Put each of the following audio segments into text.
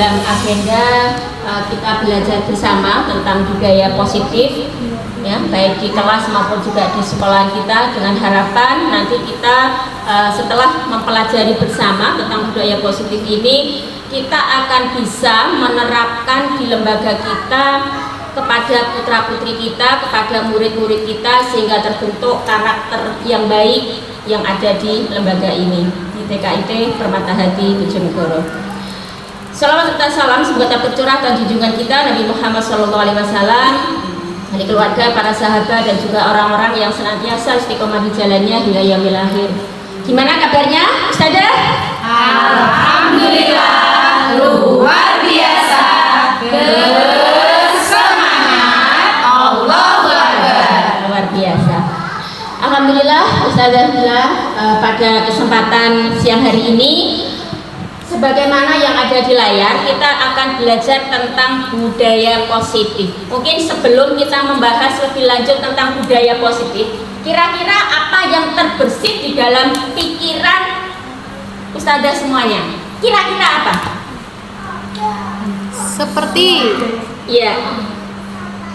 dalam agenda kita belajar bersama tentang budaya positif, ya, baik di kelas maupun juga di sekolah kita, dengan harapan nanti kita setelah mempelajari bersama tentang budaya positif ini, kita akan bisa menerapkan di lembaga kita kepada putra-putri kita, kepada murid-murid kita, sehingga terbentuk karakter yang baik yang ada di lembaga ini, di TKIP Permata Hati Bojonegoro. Salawat serta salam semoga tercurah dan junjungan kita Nabi Muhammad SAW, dari keluarga, para sahabat, dan juga orang-orang yang senantiasa istiqomah di jalannya hingga yaumil akhir. Gimana kabarnya, Ustazah? Alhamdulillah, luar biasa. Luar biasa. Alhamdulillah, Ustazah pada kesempatan siang hari ini, sebagaimana yang ada di layar, kita akan belajar tentang budaya positif. Mungkin sebelum kita membahas lebih lanjut tentang budaya positif, kira-kira apa yang terbersit di dalam pikiran Ustazah semuanya? Kira-kira apa? Seperti Iya.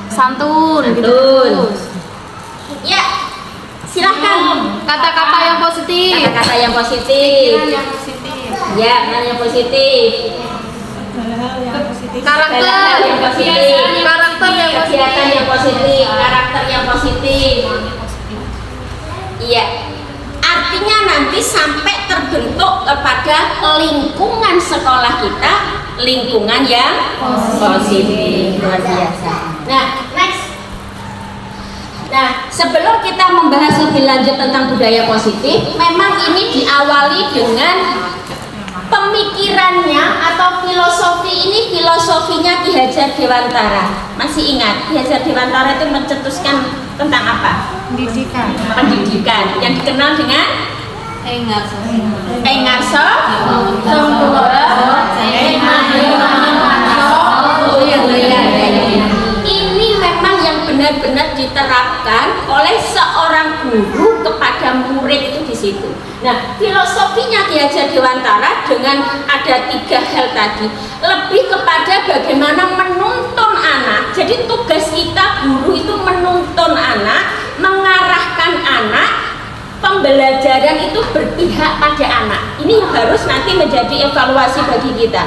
santun. Ya, silahkan. Kata-kata yang positif. Kata-kata yang positif. Yang positif. Ya, yang positif. Karakter yang positif. Karakter yang Kegiatan yang positif. Karakter yang positif. Iya. Artinya nanti sampai terbentuk kepada lingkungan sekolah kita, lingkungan yang positif. Luar biasa. Nah, next. Nah, sebelum kita membahas lebih lanjut tentang budaya positif, memang ini diawali dengan pemikirannya atau filosofi ini, filosofinya Ki Hajar Dewantara. Masih ingat, Ki Hajar Dewantara itu mencetuskan tentang apa? Pendidikan. Pendidikan, yang dikenal dengan Engarso. Ini memang yang benar-benar diterapkan oleh seorang guru kepada murid itu di situ. Nah, filosofinya Ki Hajar Dewantara dengan ada 3 hal tadi, lebih kepada bagaimana menuntun anak. Jadi tugas kita guru itu menuntun anak, mengarahkan anak. Pembelajaran itu berpihak pada anak. Ini harus nanti menjadi evaluasi bagi kita.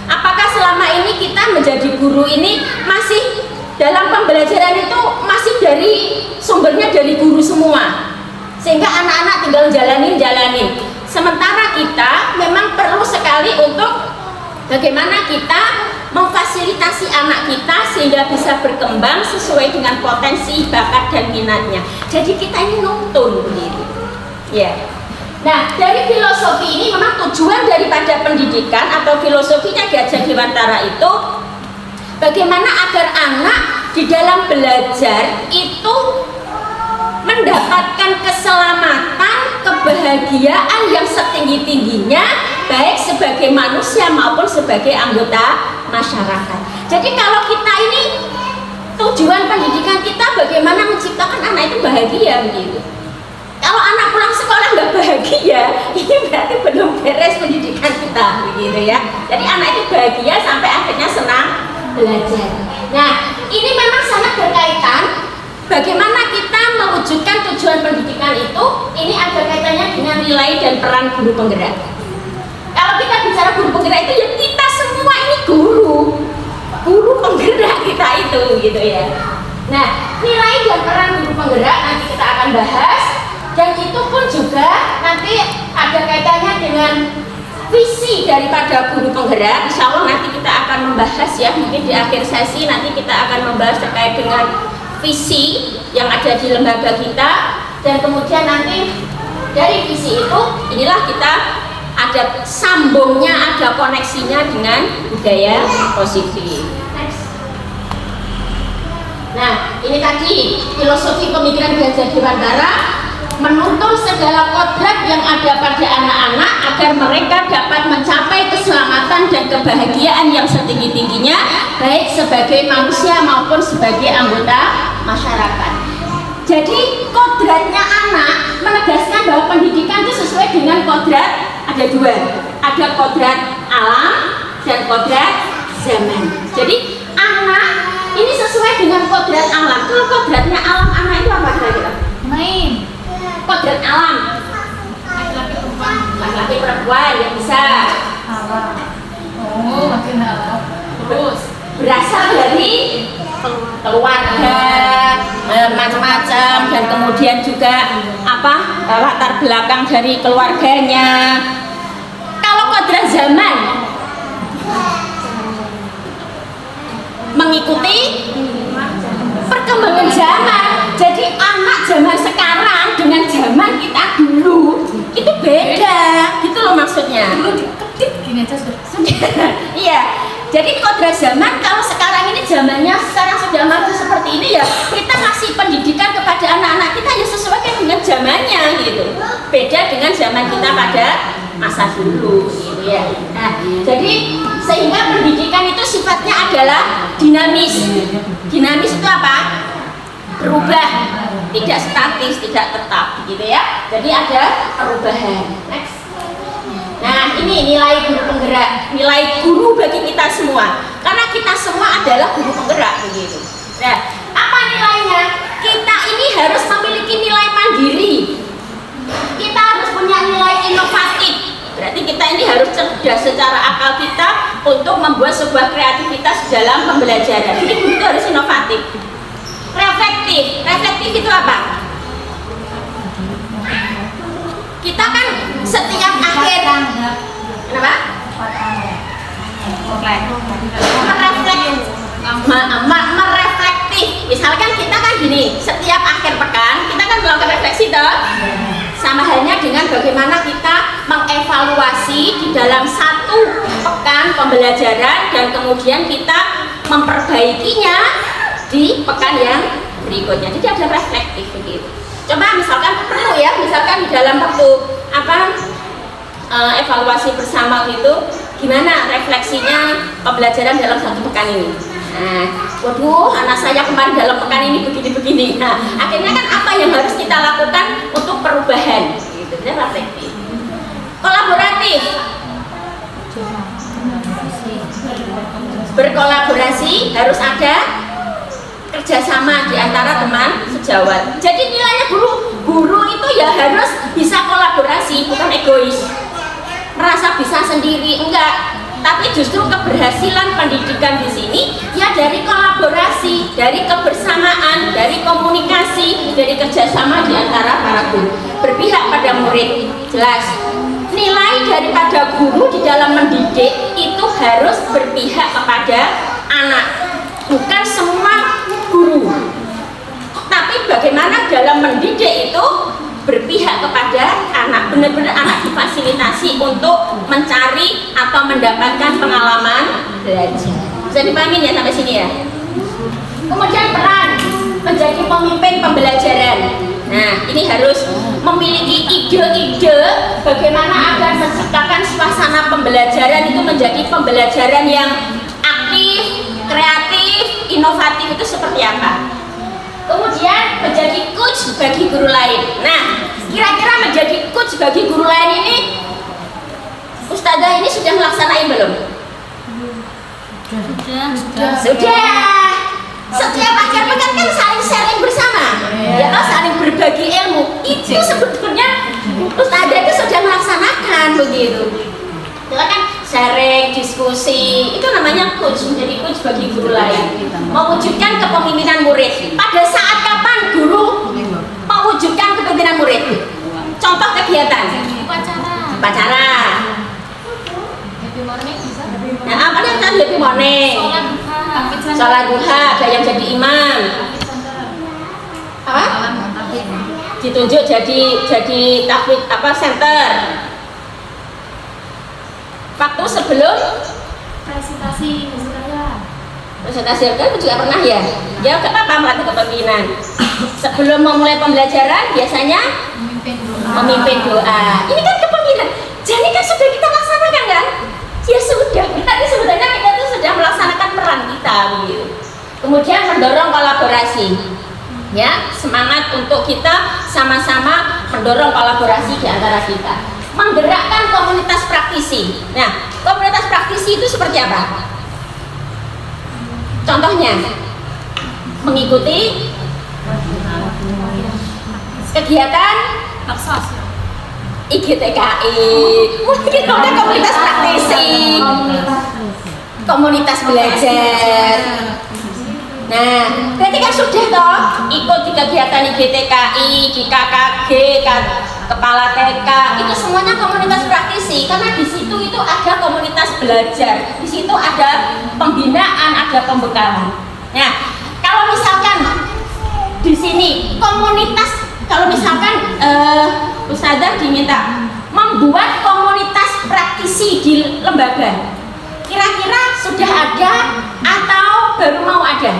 Apakah selama ini kita menjadi guru ini masih dalam pembelajaran itu masih dari sumbernya dari guru semua, sehingga anak-anak tinggal jalanin. Sementara kita memang perlu sekali untuk bagaimana kita memfasilitasi anak kita sehingga bisa berkembang sesuai dengan potensi, bakat, dan minatnya. Jadi kita ini nuntun begitu. Ya. Nah, dari filosofi ini memang tujuan daripada pendidikan atau filosofinya Ki Hajar Dewantara itu bagaimana agar anak di dalam belajar itu mendapatkan keselamatan, kebahagiaan yang setinggi-tingginya, baik sebagai manusia maupun sebagai anggota masyarakat. Jadi kalau kita ini tujuan pendidikan kita bagaimana menciptakan anak itu bahagia begitu. Kalau anak pulang sekolah nggak bahagia, ini berarti belum beres pendidikan kita, begitu ya. Jadi anak itu bahagia sampai akhirnya senang belajar. Nah, ini memang sangat berkaitan bagaimana kita mewujudkan tujuan pendidikan itu. Ini ada kaitannya dengan nilai dan peran guru penggerak. Kalau kita bicara guru penggerak itu ya kita semua ini guru penggerak kita itu, gitu ya. Nah, nilai dan peran guru penggerak nanti kita akan bahas. Dan itu pun juga nanti ada kaitannya dengan visi daripada guru penggerak. Insya Allah nanti kita akan membahas ya, mungkin di akhir sesi nanti kita akan membahas terkait dengan visi yang ada di lembaga kita. Dan kemudian nanti dari visi itu, inilah kita ada sambungnya, ada koneksinya dengan budaya positif. Nah, ini tadi filosofi pemikiran Ki Hajar Dewantara, menuntun segala kodrat yang ada pada anak-anak agar mereka dapat mencapai keselamatan dan kebahagiaan yang setinggi-tingginya, baik sebagai manusia maupun sebagai anggota masyarakat. Jadi kodratnya anak menegaskan bahwa pendidikan itu sesuai dengan kodrat, ada 2, ada kodrat alam dan kodrat zaman. Jadi anak ini sesuai dengan kodrat alam. Kalau kodratnya alam anak itu apa kira-kira? Main. Kodrat alam Laki-laki perempuan. laki-laki perempuan yang bisa Halal. Oh, makin halal. Terus. berasal dari keluarga macam-macam, dan kemudian juga apa latar belakang dari keluarganya. Kalau kodrat zaman mengikuti perkembangan zaman, jadi anak zaman sekarang dengan zaman kita dulu itu beda, gitu loh maksudnya. Dulu dikedip gini aja sudah. Iya, jadi kodrat zaman kalau sekarang ini zamannya sekarang sudah maju seperti ini ya, kita kasih pendidikan kepada anak-anak kita ya sesuaikan dengan zamannya gitu. Beda dengan zaman kita pada masa dulu gitu ya. Nah, jadi sehingga pendidikan itu sifatnya adalah dinamis. Dinamis itu apa? Berubah, tidak statis, tidak tetap gitu ya. Jadi ada perubahan. Next. Nah, ini nilai guru penggerak, nilai guru bagi kita semua. Karena kita semua adalah guru penggerak begitu. Nah, apa nilainya? Kita ini harus memiliki nilai mandiri. Kita harus punya nilai inovatif. Berarti kita ini harus cerdas secara akal kita untuk membuat sebuah kreativitas dalam pembelajaran. Jadi guru itu harus inovatif. Reflektif. Reflektif itu apa? Kita kan setiap akhir kenapa? Mereflektif. Misalkan kita kan gini, setiap akhir pekan kita kan melakukan refleksi toh. Sama halnya dengan bagaimana kita mengevaluasi di dalam satu pekan pembelajaran dan kemudian kita memperbaikinya di pekan yang berikutnya. Jadi ada reflektif begitu. Coba misalkan perlu ya, misalkan di dalam waktu evaluasi bersama gitu, gimana refleksinya pembelajaran dalam satu pekan ini. Nah, waduh, anak saya kemarin dalam pekan ini begini-begini. Nah, akhirnya kan apa yang harus kita lakukan untuk perubahan? Gitu, itu reflektif. Kolaboratif. Berkolaborasi harus ada kerjasama di antara teman sejawat. Jadi nilainya guru itu ya harus bisa kolaborasi, bukan egois, merasa bisa sendiri, enggak. Tapi justru keberhasilan pendidikan di sini ya dari kolaborasi, dari kebersamaan, dari komunikasi, dari kerjasama di antara para guru. Berpihak pada murid, jelas. Nilai daripada guru di dalam mendidik itu harus berpihak kepada anak, bukan semua guru. Tapi bagaimana dalam mendidik itu berpihak kepada anak, benar-benar anak difasilitasi untuk mencari atau mendapatkan pengalaman belajar. Bisa dipahamin ya sampai sini ya. Kemudian peran menjadi pemimpin pembelajaran. Nah, ini harus memiliki ide-ide bagaimana agar menciptakan suasana pembelajaran itu menjadi pembelajaran yang aktif, kreatif, inovatif itu seperti apa. Kemudian menjadi coach bagi guru lain. Nah, kira-kira menjadi coach bagi guru lain ini Ustazah ini sudah melaksanain belum? Sudah. Setiap akhir pekan kan saling sharing bersama, ya kan, saling berbagi ilmu. Itu sebetulnya Ustazah itu sudah melaksanakan begitu. Kita kan sharing, diskusi, itu namanya coach, menjadi coach bagi guru lain. Mewujudkan kepemimpinan murid. Pada saat kapan guru mewujudkan kepemimpinan murid? Contoh kegiatan. Upacara. Nah, apa yang tadi happy morning? Sholat duha, ada yang jadi imam. Apa? Ditunjuk jadi tahfidz apa center. Waktu sebelum presentasi kan juga pernah ya? Ya gak apa-apa, melatih kepemimpinan. Sebelum memulai pembelajaran biasanya memimpin doa. Ini kan kepemimpinan. Jadi kan sudah kita laksanakan kan? Ya sudah, berarti sebenarnya kita tuh sudah melaksanakan peran kita begitu. Kemudian mendorong kolaborasi. Ya, semangat untuk kita sama-sama mendorong kolaborasi di antara kita. Menggerakkan komunitas praktisi. Nah, komunitas praktisi itu seperti apa? Contohnya mengikuti kegiatan Baksos. IGTKI, mungkin ada komunitas praktisi, komunitas belajar. Nah, berarti kan sudah toh ikut di kegiatan IGTKI, di KKG, Kepala TK, itu semuanya komunitas praktisi karena di situ itu ada komunitas belajar, di situ ada pembinaan, ada pembekalan. Nah, kalau misalkan di sini komunitas, kalau misalkan Ustazah diminta membuat komunitas praktisi di lembaga, kira-kira sudah ada atau baru mau ada?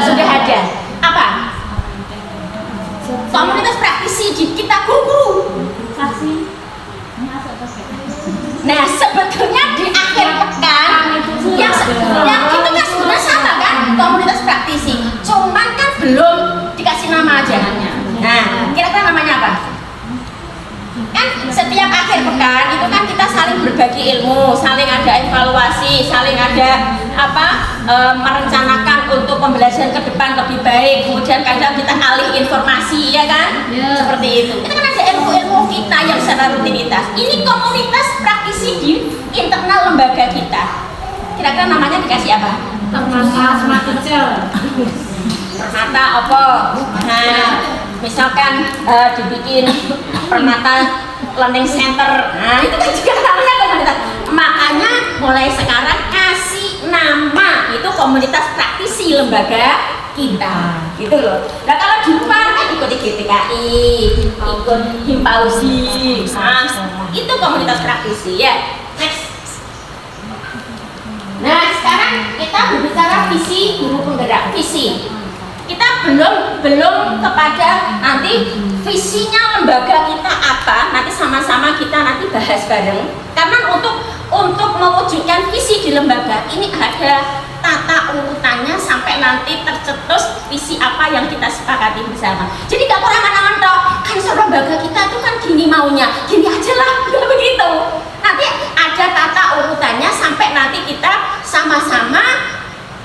Sudah ada. Apa? Komunitas praktisi di kita guru-guru. Nah, sebetulnya di akhir pekan yang itu kan sebenarnya sama kan, komunitas praktisi, cuman kan belum dikasih nama aja. Nah, kira-kira namanya apa? Kan setiap akhir pekan itu kan kita saling berbagi ilmu, saling ada evaluasi, saling ada merencanakan untuk pembelajaran ke depan lebih baik. Kemudian kadang kita alih informasi, ya kan? Seperti itu. Itu kan ada ilmu-ilmu kita yang secara rutinitas. Ini komunitas praktisi di internal lembaga kita. Kira-kira namanya dikasih apa? Permata apa? Nah, misalkan dibikin Permata Learning Center, nah itu kan juga namanya komunitas. Makanya mulai sekarang kasih nama itu komunitas praktisi lembaga kita, gitu loh. Nah kalau di luar kan ikut GTKI, ikut Himpausi, itu komunitas praktisi ya. Next. Nah sekarang kita berbicara visi guru penggerak, visi. Kita belum kepada nanti visinya lembaga kita apa, nanti sama-sama kita nanti bahas bareng. Karena untuk mewujudkan visi di lembaga ini ada tata urutannya sampai nanti tercetus visi apa yang kita sepakati bersama. Jadi gak kurang-kurang toh, kan lembaga kita itu kan gini maunya, gini aja lah, begitu. Nanti ada tata urutannya sampai nanti kita sama-sama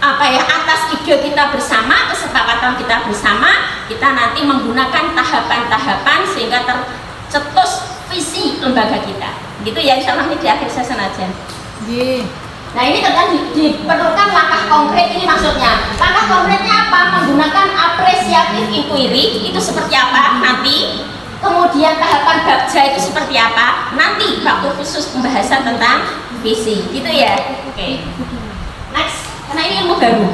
atas ide kita bersama, kesepakatan kita bersama, kita nanti menggunakan tahapan-tahapan sehingga tercetus visi lembaga kita. Gitu ya, insya Allah ini di akhir sesi aja. Nah ini kan diperlukan langkah konkret, ini maksudnya. Langkah konkretnya apa? Menggunakan apresiatif inquiry, itu seperti apa nanti. Kemudian tahapan bagja itu seperti apa nanti, waktu khusus pembahasan tentang visi. Gitu ya. Oke. Next. Karena ini ilmu baru.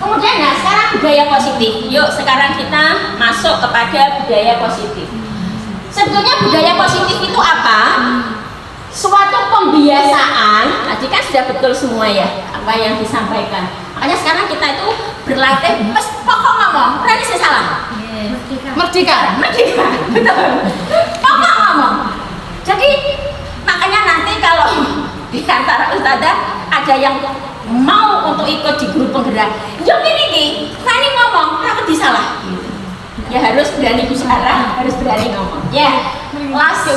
Kemudian nah sekarang budaya positif. Yuk sekarang kita masuk kepada budaya positif. Sebetulnya budaya positif itu apa? Suatu pembiasaan. Tadi kan sudah betul semua ya apa yang disampaikan. Makanya sekarang kita itu berlatih pokok ngomong. Berani saya salah? Merdeka. Betul. Pokok ngomong. Jadi makanya nanti kalau di antara ustazah ada yang mau untuk ikut di guru penggerak, jom ini berani ngomong, kenapa disalah? Ya harus berani bicara, harus berani ngomong. Ya, last.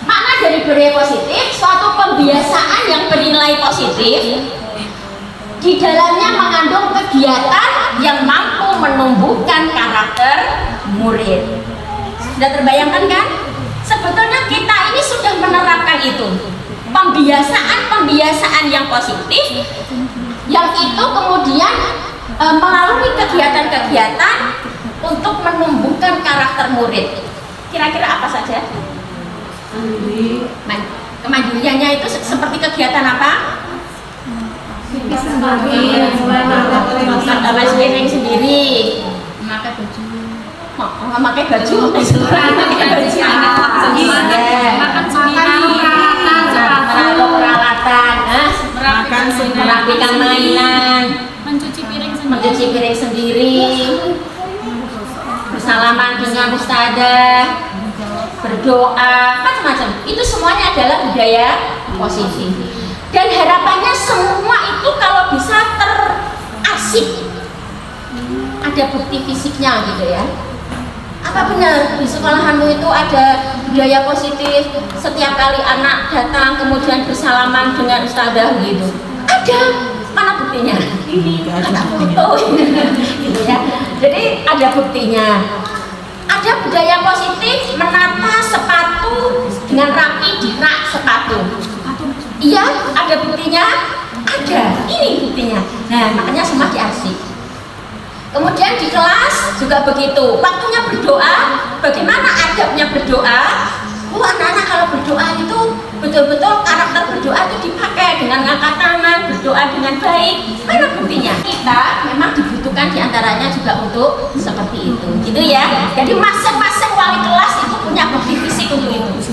Makna dari budaya positif, suatu pembiasaan yang bernilai positif, di dalamnya mengandung kegiatan yang mampu menumbuhkan karakter murid. Sudah terbayangkan kan? Sebetulnya kita ini sudah menerapkan itu. Pembiasaan yang positif yang itu kemudian melalui kegiatan-kegiatan untuk menumbuhkan karakter murid. Kira-kira apa saja? Kemandiriannya itu seperti kegiatan apa? Memakai piring sendiri, memakai baju, memakai baju, peralatan, merapikan mainan, mencuci piring sendiri, bersalaman dengan ustazah, berdoa, macam-macam. Itu semuanya adalah budaya positif. Dan harapannya semua itu kalau bisa terasik, ada bukti fisiknya gitu ya. Apa benar di sekolahanmu itu ada budaya positif, setiap kali anak datang kemudian bersalaman dengan ustazah gitu? Kan Ada. Mana buktinya? Ini ada foto. Gitu ya. Jadi ada buktinya. Ada budaya positif menata sepatu dengan rapi di rak sepatu. Iya, ada buktinya. Ada. Ini buktinya. Nah, makanya semua diarsip. Kemudian di kelas juga begitu. Waktunya berdoa, bagaimana adabnya berdoa? Anak-anak kalau berdoa itu betul-betul karakter berdoa itu dipakai dengan angkat tangan, berdoa dengan baik. Mana buktinya? Kita memang dibutuhkan diantaranya juga untuk seperti itu, gitu ya. Jadi masing-masing wali kelas itu punya bukti fisik untuk itu.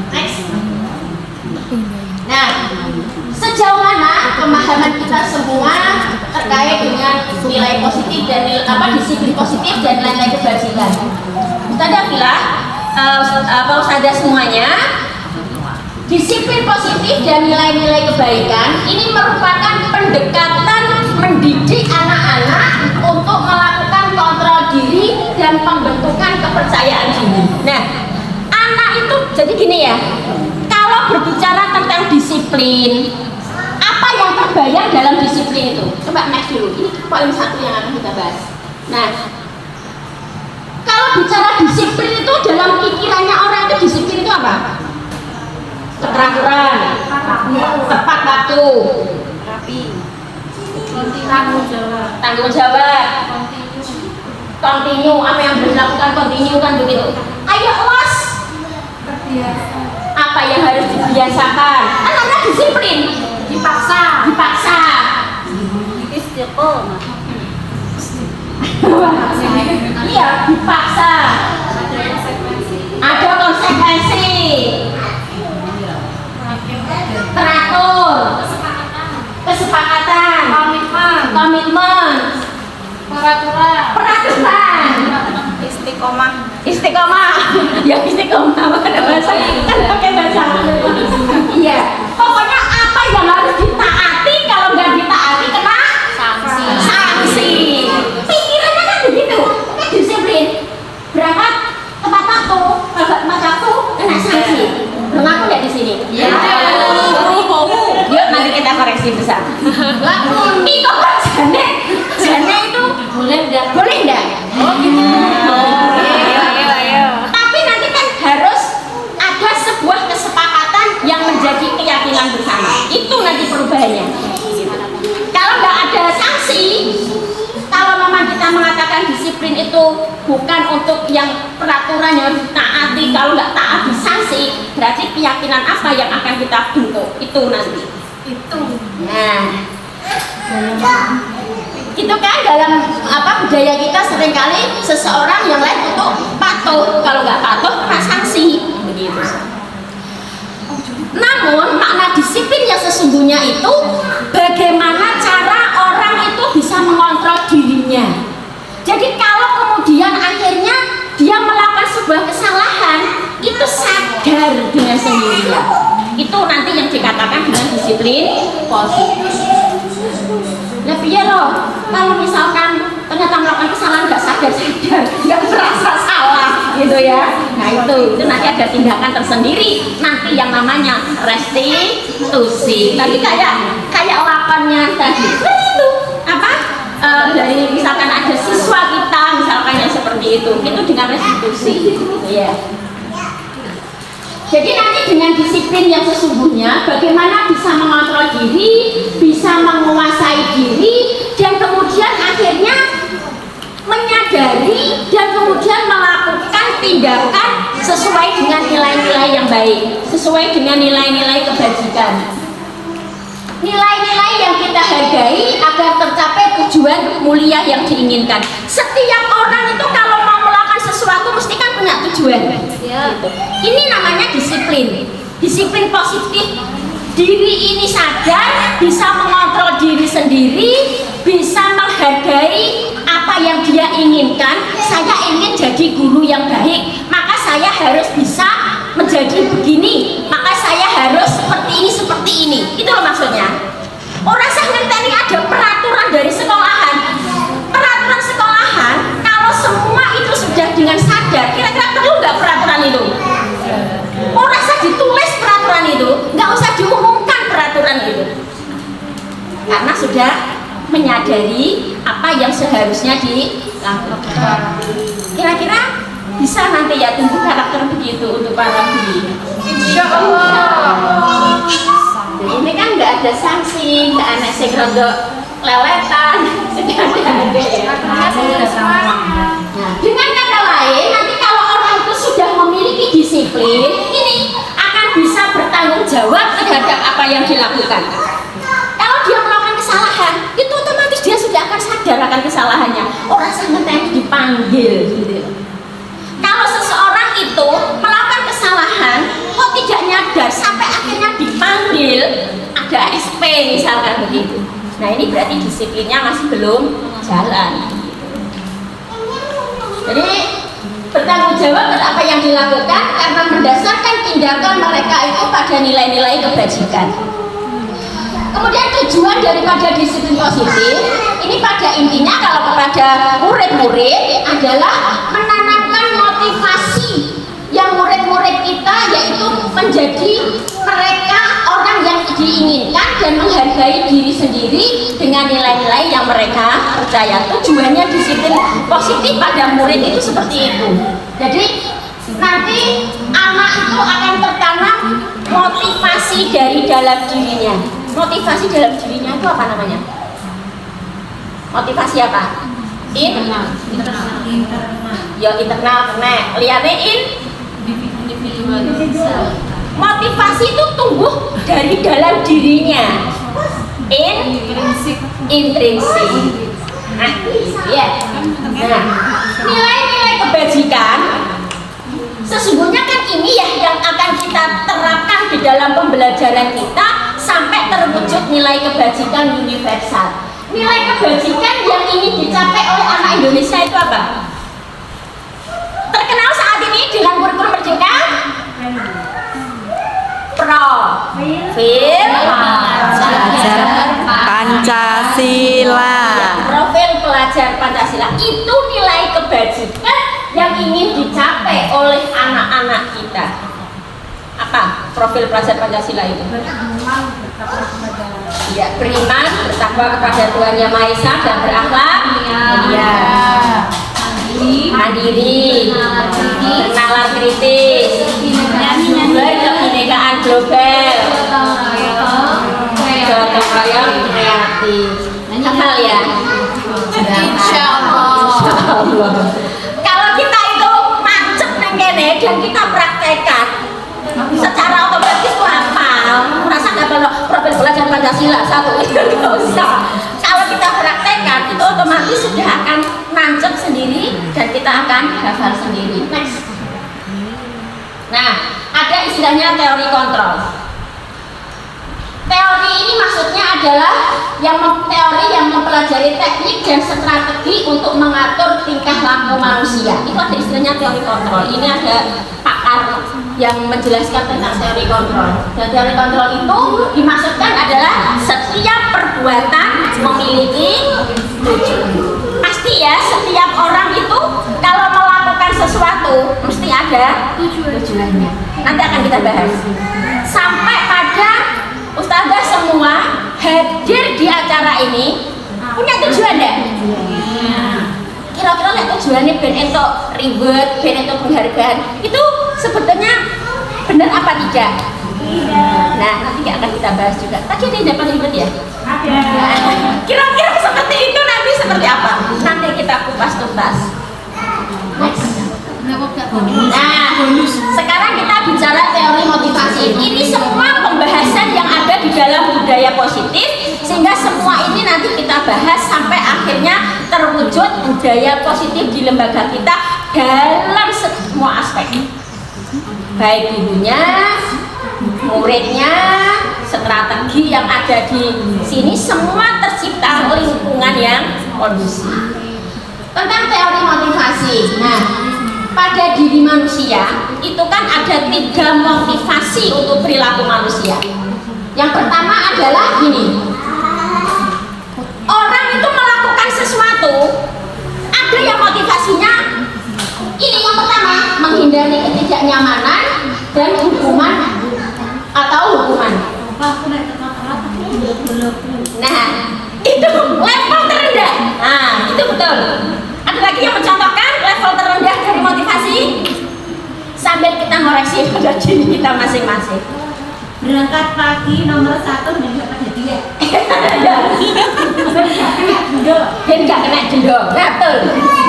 Next. Nah, sejauh mana pemahaman kita semua terkait dengan nilai positif dan disiplin positif dan nilai kebajikan? Ustazah bilang, Ustazah semuanya, disiplin positif dan nilai-nilai kebaikan ini merupakan pendekatan mendidik anak-anak untuk melakukan kontrol diri dan pembentukan kepercayaan diri. Nah, anak itu jadi gini ya, kalau berbicara tentang disiplin, apa yang terbayang dalam disiplin itu? Coba next dulu, ini poin satu yang akan kita bahas. Nah, kalau bicara disiplin itu dalam pikirannya orang itu disiplin itu apa? Keteraturan, tepat waktu, rapi, tanggung jawab, kontinu, apa yang harus dilakukan kontinu kan begitu. Ayo was, apa yang harus dibiasakan? Anak-anak disiplin, dipaksa, iya dipaksa, ada konsekuensi, teratur, kesepakatan, komitmen, peraturan, istiqomah, ya istiqomah ada bahasa kan pakai bahasa. Iya, pokoknya apa yang harus ditaati, kalau nggak ditaati kena sanksi. Pikirannya kan begitu, disiplin, berangkat tepat waktu, kalau tepat waktu kena sanksi. Mengaku nggak di sini? Iya. Yuk nanti kita koreksi bersama. Itu kan jane itu boleh nggak? Oh gitu. Tapi nanti kan harus ada sebuah kesepakatan yang menjadi keyakinan bersama. Itu nanti perubahannya. Kalau nggak ada sanksi, kalau memang kita mengatakan disiplin itu bukan untuk yang peraturan yang harus ditaati, kalau nggak taat sanksi, berarti keyakinan apa yang akan kita bentuk itu nanti. Itu. Nah, itu kan dalam budaya kita seringkali seseorang yang lain untuk patuh, kalau nggak patuh kena sanksi, begitu. Namun makna disiplin yang sesungguhnya itu bagaimana cara orang itu bisa mengontrol dirinya. Jadi kalau kemudian akhirnya dia melakukan sebuah kesalahan, itu sadar dengan sendirinya. Itu nanti yang dikatakan dengan disiplin positif. Nah, piye loh, kalau misalkan ternyata melakukan kesalahan nggak sadar-sadar, nggak merasa salah, gitu ya. Nah itu nanti ada tindakan tersendiri, nanti yang namanya restitusi. Tadi kayak lakonnya tadi, itu apa? Dari misalkan ada siswa kita, misalkan yang seperti itu dengan restitusi, ya. Jadi nanti dengan disiplin yang sesungguhnya, bagaimana bisa mengontrol diri, bisa menguasai diri, dan kemudian akhirnya menyadari dan kemudian melakukan tindakan sesuai dengan nilai-nilai yang baik, sesuai dengan nilai-nilai kebajikan. Nilai-nilai yang kita hargai agar tercapai tujuan mulia yang diinginkan. Setiap orang itu kalau mau melakukan sesuatu mesti kan punya tujuan. Ya. Ini namanya disiplin. Disiplin positif. Diri ini sadar, bisa mengontrol diri sendiri, bisa menghargai apa yang dia inginkan. Saya ingin jadi guru yang baik, maka saya harus bisa menjadi begini, maka saya harus seperti ini. Itu loh maksudnya. Orang saya ngerti ada peraturan dari sekolahan. Peraturan sekolahan, kalau semua itu sudah dengan sadar, kira-kira perlu nggak peraturan itu? Orang saya ditulis peraturan itu, nggak usah diumumkan peraturan itu. dari apa yang seharusnya dilakukan. Kira-kira bisa nanti ya tumbuh karakter begitu untuk para guru. Insya Allah. Jadi ini kan nggak ada sanksi, nggak ada sing rondo leletan, nggak ada ya. Nah, dengan kata lain, nanti kalau orang itu sudah memiliki disiplin, ini akan bisa bertanggung jawab terhadap apa yang dilakukan. Kalau dia melakukan kesalahan, itu otomatis dia sudah akan sadar akan kesalahannya. Orang sangat dipanggil, gitu. Kalau seseorang itu melakukan kesalahan, kok tidak nyadar sampai akhirnya dipanggil, ada SP misalkan begitu. Nah ini berarti disiplinnya masih belum jalan. Jadi bertanggung jawab pada apa yang dilakukan karena mendasarkan tindakan mereka itu pada nilai-nilai kebajikan. Kemudian tujuan daripada disiplin positif ini pada intinya kalau kepada murid-murid adalah menanamkan motivasi yang murid-murid kita, yaitu menjadi mereka orang yang diinginkan dan menghargai diri sendiri dengan nilai-nilai yang mereka percaya. Tujuannya disiplin positif pada murid itu seperti itu. Jadi nanti anak itu akan tertanam motivasi dari dalam dirinya. Motivasi dalam dirinya itu apa namanya? Motivasi apa? Internal. Ya internal kena. Lihatnya motivasi itu tumbuh dari dalam dirinya. Intrinsik. Nah, ya. Nah, nilai-nilai kebajikan sesungguhnya kan ini ya yang akan kita terapkan di dalam pembelajaran kita sampai terwujud nilai kebajikan universal. Nilai kebajikan yang ingin dicapai oleh anak Indonesia itu apa? Terkenal saat ini dengan kurikulum merdeka? Profil Pancasila. Profil pelajar Pancasila itu nilai kebajikan yang ingin dicapai oleh anak-anak kita. Apa profil pelajar Pancasila itu? Ya, beriman, bertakwa kepada Tuhan Yang Maha Esa dan berakhlak mulia, mandiri, bernalar kritis, berkebinekaan global, gotong royong kreatif. Hafal ya? Insya Allah. Kalau kita itu macet neng kene dan kita praktekkan, secara otomatis kok hafal. Merasa nggak perlu profil belajar Pancasila satu itu nggak usah. Kalau kita praktekkan itu otomatis sudah akan nancep sendiri dan kita akan hafal sendiri. Next. Nah, ada istilahnya teori kontrol. Teori ini maksudnya adalah teori yang mempelajari teknik dan strategi untuk mengatur tingkah laku manusia. Itu ada istilahnya teori kontrol. Ini ada pakar yang menjelaskan tentang teori kontrol. Dan teori kontrol itu dimaksudkan adalah setiap perbuatan memiliki tujuan. Pasti ya, setiap orang itu kalau melakukan sesuatu mesti ada tujuannya. Nanti akan kita bahas. Sampai pada ustazah semua hadir di acara ini punya tujuan deh. Kira-kira tujuannya ben entuk reward, ben entuk penghargaan. Itu sebetulnya benar apa tidak? Nah, nanti akan kita bahas juga. Tadi ada yang dapat reward ya? Ada. Kira-kira seperti itu nanti seperti apa? Nanti kita kupas tuntas. Nah, sekarang kita bicara teori motivasi. Ini semua pembahasan yang ada di dalam budaya positif, sehingga semua ini nanti kita bahas sampai akhirnya terwujud budaya positif di lembaga kita dalam semua aspek, baik gurunya, muridnya, strategi yang ada di sini, semua tercipta lingkungan yang kondusif. Tentang teori motivasi. Nah, pada diri manusia itu kan ada 3 motivasi untuk perilaku manusia. Yang pertama adalah gini, orang itu melakukan sesuatu, ada yang motivasinya ini. Yang pertama, menghindari ketidaknyamanan dan hukuman atau hukuman. Nah, itu level terendah betul. Ada lagi yang mencontohkan level terendah dari motivasi? Sambil kita ngoreksi pada diri kita masing-masing. Berangkat pagi nomor 1 dan dapat hadiah. Dan nggak kena dendam, betul.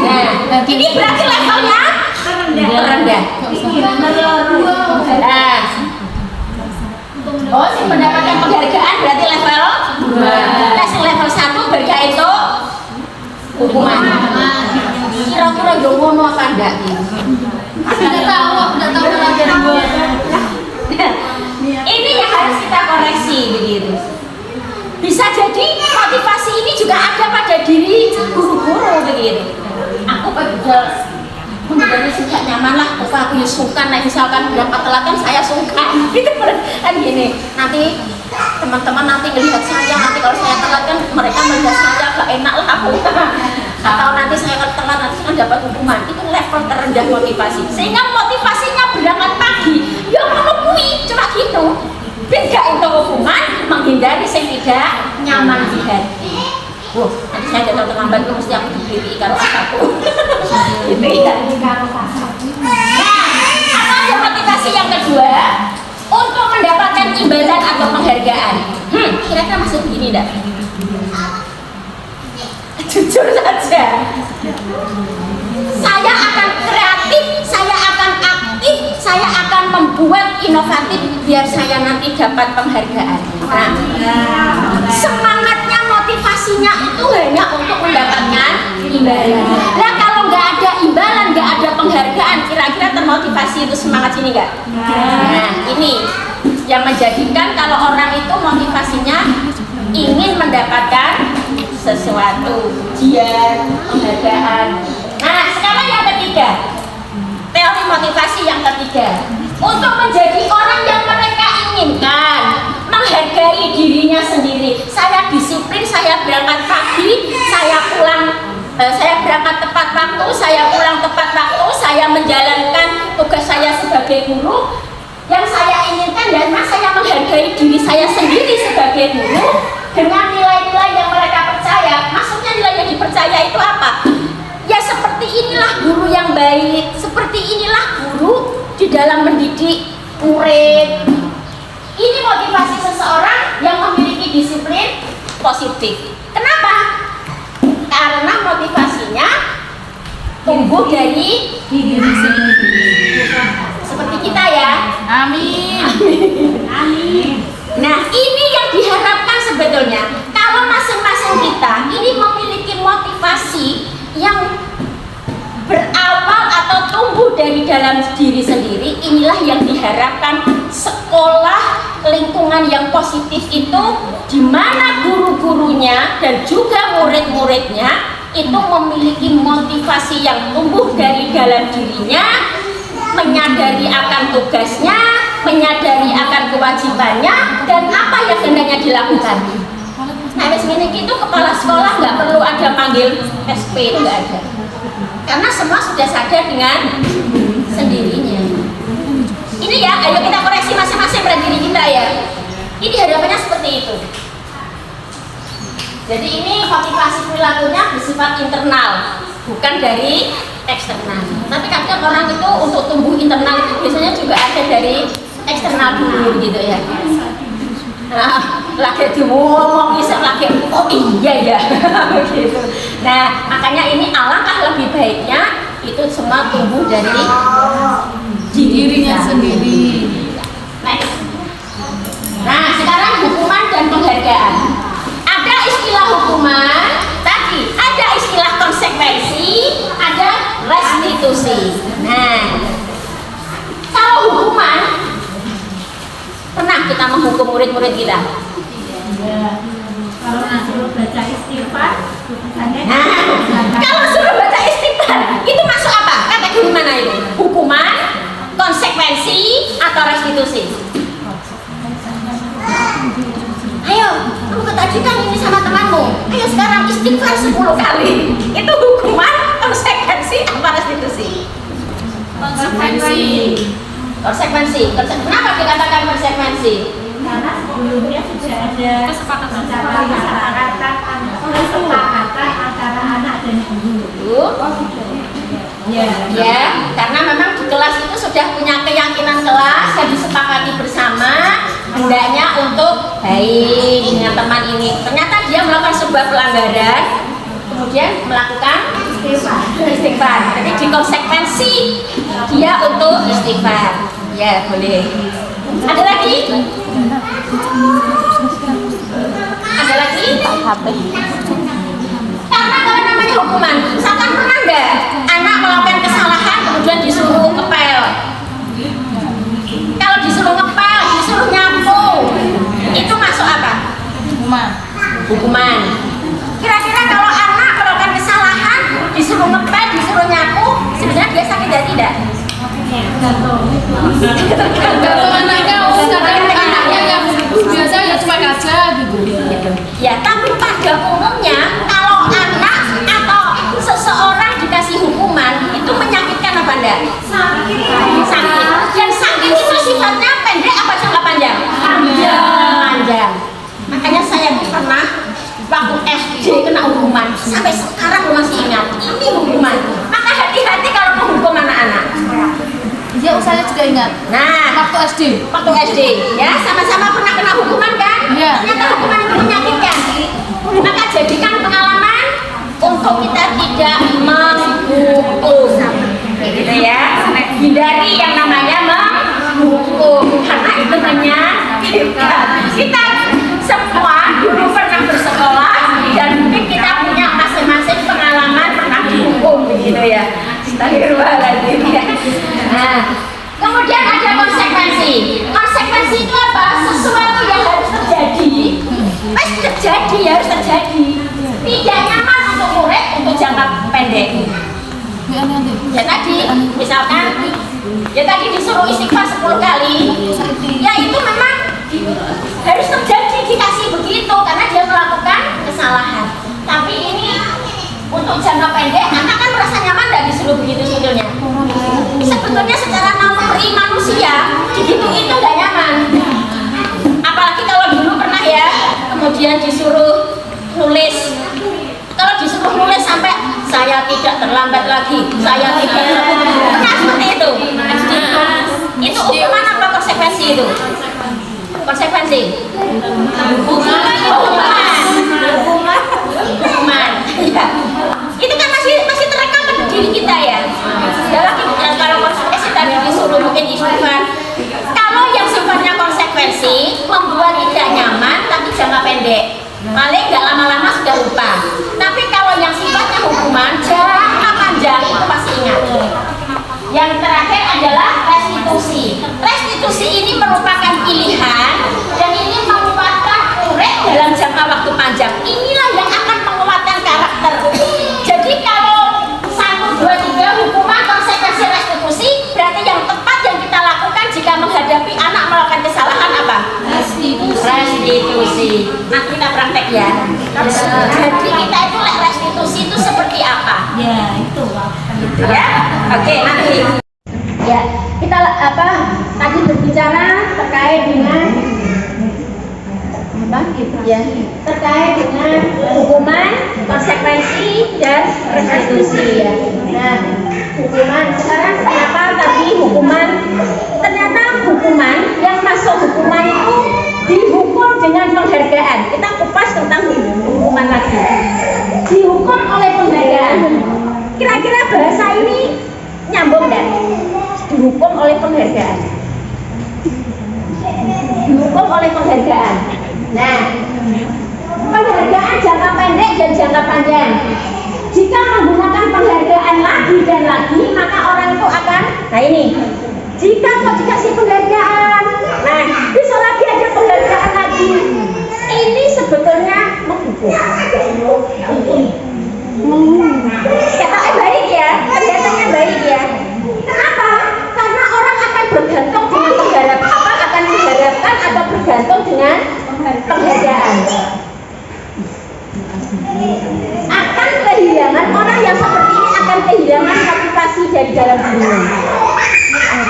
Nah, ini berarti levelnya terendah. Nah, oh, si mendapatkan penghargaan berarti level 2. Nah, si level 1 berkah itu hukuman. Kira-kira ngono apa enggak? Sudah tahu, udah tahu pelajaran gue. Ini yang harus kita koreksi begitu. Bisa jadi motivasi ini juga ada pada diri guru-guru begitu. Aku benar-benar suka nyaman lah, aku ya suka misalkan berangkat telat kan saya suka gitu kan gini. Nanti teman-teman nanti melihat saya, nanti kalau saya telat kan mereka melihat saya gak enak lah aku. Atau nanti saya telat nanti kan dapat hukuman. Itu level terendah motivasi. Sehingga motivasinya berangkat pagi, ya menungui cuma gitu. Beda itu hukuman menghindari yang tidak nyaman di hati. Wah, nanti saya datang terlambat mesti aku diberi karo aku. Gitu ya. Nah, apa ada motivasi yang kedua untuk mendapatkan imbalan atau penghargaan? Kira-kira masih begini enggak? Jujur saja. Saya akan kreatif, saya akan aktif, saya akan membuat inovatif biar saya nanti dapat penghargaan. Nah, semangatnya, motivasinya itu hanya untuk mendapatkan imbalan. Nah, kalau nggak ada imbalan, nggak ada penghargaan, kira-kira termotivasi itu semangat ini nggak? Nah, ini yang menjadikan kalau orang itu motivasinya ingin mendapatkan sesuatu, ujian, penghargaan. Nah, sekarang yang ketiga, teori motivasi yang ketiga, untuk menjadi orang yang mereka inginkan, menghargai dirinya sendiri. Saya disiplin, saya berangkat pagi, saya berangkat tepat waktu, saya pulang tepat waktu, saya menjalankan tugas saya sebagai guru. Yang saya inginkan dan saya menghargai diri saya sendiri sebagai guru dengan nilai-nilai yang mereka percaya. Maksudnya nilai yang dipercaya itu apa? Ya seperti inilah guru yang baik, seperti inilah guru di dalam mendidik murid. Ini motivasi seseorang yang memiliki disiplin positif. Kenapa? Karena motivasinya tumbuh dari diri sendiri. Seperti kita ya. Amin. Amin. Nah, ini yang diharapkan sebetulnya. Kalau masing-masing kita ini memiliki motivasi yang berawal atau tumbuh dari dalam diri sendiri, inilah yang diharapkan sekolah lingkungan yang positif itu, di mana guru-gurunya dan juga murid-muridnya itu memiliki motivasi yang tumbuh dari dalam dirinya, menyadari akan tugasnya, menyadari akan kewajibannya, dan apa yang hendaknya dilakukan. Nah, ini itu kepala sekolah nggak perlu ada panggil SP, nggak ada. Karena semua sudah sadar dengan sendirinya. Ini ya, ayo kita koreksi masing-masing pada diri kita ya. Ini harapannya seperti itu. Jadi ini motivasi perilakunya bersifat internal, bukan dari eksternal. Tapi kadang orang itu untuk tumbuh internal itu biasanya juga ada dari eksternal dulu gitu ya. Nah, lagi diomong bisa lagi, oh iya ya gitu. Nah, makanya ini alangkah lebih baiknya itu semua tumbuh dari dirinya sendiri. Next. Nah, sekarang hukuman dan penghargaan. Ada istilah hukuman, tadi ada istilah konsekuensi, ada restitusi. Nah, kalau hukuman, pernah kita menghukum murid-murid kita? Kalau suruh baca istighfar, Nah, kalau suruh baca istighfar, itu masuk apa? Kategori mana itu? Hukuman, konsekuensi, atau restitusi? Ayo, kamu ketajikan ini sama temanmu. Ayo sekarang istighfar 10 kali. Itu hukuman, konsekuensi, apa restitusi? Konsekuensi. Kenapa dikatakan konsekuensi? karena sebelumnya sudah ada kesepakatan antara anak dan guru. Bu? Ya, karena memang di kelas itu sudah punya keyakinan kelas yang disepakati bersama hendaknya untuk baik dengan teman ini. Ternyata dia melakukan sebuah pelanggaran, kemudian melakukan istighfar. Jadi dikonsekuensi dia untuk istighfar. Ya, boleh. Ada lagi? Ada lagi? Karena kalau namanya hukuman, misalkan pernah nggak anak melakukan kesalahan kemudian disuruh ngepel? Kalau disuruh ngepel, disuruh nyapu, itu masuk apa? Hukuman. Kira-kira kalau anak melakukan kesalahan disuruh ngepel, disuruh nyapu, sebenarnya dia sakit hati tidak? Tergantung anaknya, kadang anaknya yang biasa ya cuma aja gitu. Ya, tapi pada umumnya kalau anak atau seseorang dikasih hukuman itu menyakitkan apa enggak? Sakit. Dan sakit itu sifatnya pendek apa jangka panjang? Panjang. Makanya saya pernah waktu SD kena hukuman, sampai sekarang masih ingat. Ini hukuman. Maka hati-hati kalau menghukum anak-anak. Iya, saya juga ingat. Nah, Waktu SD. Ya, sama-sama pernah kena hukuman kan? Iya. Ternyata hukuman itu menyakitkan. Maka jadikan pengalaman untuk kita tidak menghukum, gitu ya. Hindari yang namanya menghukum karena itu menyakitkan. Kita semua dulu pernah bersekolah dan mungkin kita punya masing-masing pengalaman pernah dihukum, begitu ya. Astagfirullahaladzim. Nah, kemudian ada konsekuensi. Konsekuensi itu apa? Sesuatu yang harus terjadi, harus terjadi. Tidak nyaman untuk murid untuk jangka pendek. Ya tadi, misalkan, ya tadi disuruh istighfar 10 kali, ya itu memang harus terjadi, dikasih begitu karena dia melakukan kesalahan. Tapi ini untuk jangka pendek, anak kan merasa nyaman nggak disuruh begitu sebetulnya. Sebetulnya secara naluri manusia, begitu itu nggak nyaman. Apalagi kalau dulu pernah ya, kemudian disuruh nulis. Kalau disuruh nulis sampai saya tidak terlambat lagi, saya tidak terlambat. Pernah seperti itu. Itu hukuman apa konsekuensi itu? Konsekuensi. Hukuman. Ya. Itu kan masih terekam pada diri kita ya. Kalau konsekuensi tadi disuruh mungkin istighfar. Kalau yang sifatnya konsekuensi membuat tidak nyaman tapi jangka pendek, paling nggak lama-lama sudah lupa. Tapi kalau yang sifatnya hukuman jangka panjang itu pasti ingat. Yang terakhir adalah restitusi. Restitusi ini merupakan pilihan dan ini menguatkan murid dalam jangka waktu panjang. Inilah yang akan menguatkan karakter. Jadi kalau 1, 2, 3 hukuman konsekuensi restitusi, berarti yang tepat yang kita lakukan jika menghadapi anak melakukan kesalahan apa? Restitusi. Nah, kita praktek ya. Jadi kita itu restitusi itu seperti apa? Ya, itu. Gitu ya. Oke, nanti. Ya, kita tadi berbicara terkait dengan ya, terkait dengan hukuman, konsekuensi dan restitusi ya. Nah, hukuman sekarang kenapa tadi hukuman? Ternyata hukuman yang masuk hukuman itu dihukum dengan penghargaan. Kita kupas tentang hukuman lagi. Dihukum oleh penghargaan. Kira-kira bahasa ini nyambung dan dihukum oleh penghargaan. Dihukum oleh penghargaan. Nah, penghargaan jangka pendek dan jangka panjang. Jika menggunakan penghargaan lagi dan lagi, maka orang itu akan, nah ini, jika kok dikasih penghargaan, nah bisa lagi ada penghargaan lagi. Ini sebetulnya menghukum. Katanya baik ya, kelihatannya baik ya. Kenapa? Karena orang akan bergantung dengan akan mengharapkan atau bergantung dengan penghargaan. Akan kehilangan orang yang seperti ini akan kehilangan motivasi dari dalam dirinya.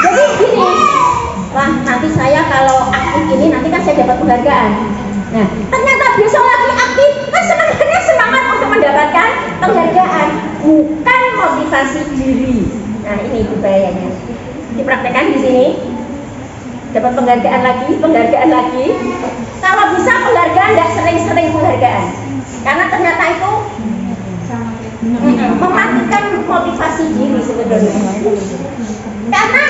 Jadi gini, wah nanti saya kalau aktif ini nanti kan saya dapat penghargaan. Nah ternyata besok lagi aktif, kan sebenarnya semangat untuk mendapatkan penghargaan, bukan motivasi diri. Nah ini budayanya. Dipraktekkan di sini. Dapat penghargaan lagi. Kalau bisa penghargaan, tidak sering-sering penghargaan. Karena ternyata itu mematikan motivasi diri sebetulnya. Karena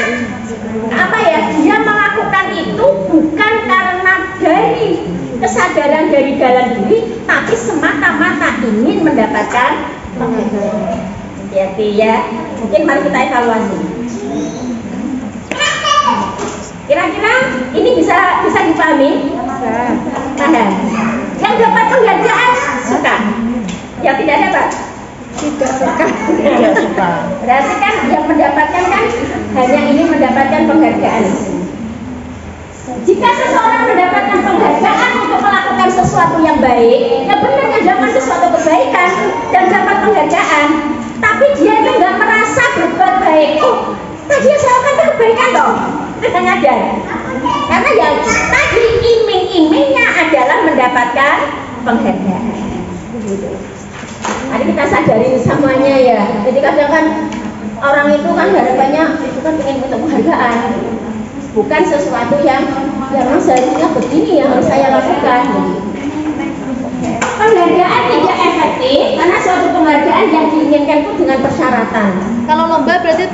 apa ya? Dia melakukan itu bukan karena dari kesadaran dari dalam diri, tapi semata-mata ingin mendapatkan penghargaan. Hati-hati ya. Mungkin mari kita evaluasi. Kira-kira ini bisa dipahami? Paham. Yang dapat penghargaan suka. Yang tidak dapat tidak suka. Berarti kan yang mendapatkan kan hanya ingin mendapatkan penghargaan. Jika seseorang mendapatkan penghargaan untuk melakukan sesuatu yang baik, ya benar melakukan sesuatu kebaikan dan dapat penghargaan, tapi dia itu nggak merasa berbuat baik. Oh, tadi yang saya lakukan itu kebaikan dong. Kita nyadar. Karena yang tadi iming-imingnya adalah mendapatkan penghargaan. Begitu. Mari kita sadari semuanya ya. Jadi kadang kan orang itu kan harapannya itu kan ingin untuk penghargaan, bukan sesuatu yang seharusnya begini yang harus saya lakukan. Penghargaan tidak efektif karena suatu penghargaan yang diinginkan itu dengan persyaratan. Kalau lomba berarti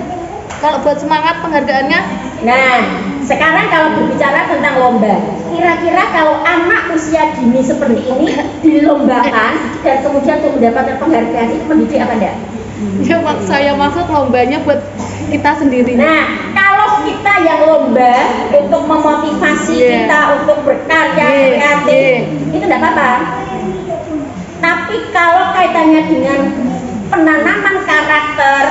kalau buat semangat penghargaannya. Nah, sekarang kalau berbicara tentang lomba, kira-kira kalau anak usia dini seperti ini dilombakan dan kemudian untuk mendapatkan penghargaan itu mendidik apa enggak? Ya, saya maksud lombanya buat kita sendiri. Nah, kalau kita yang lomba untuk memotivasi kita untuk berkarya kreatif, itu enggak apa-apa. Tapi kalau kaitannya dengan penanaman karakter,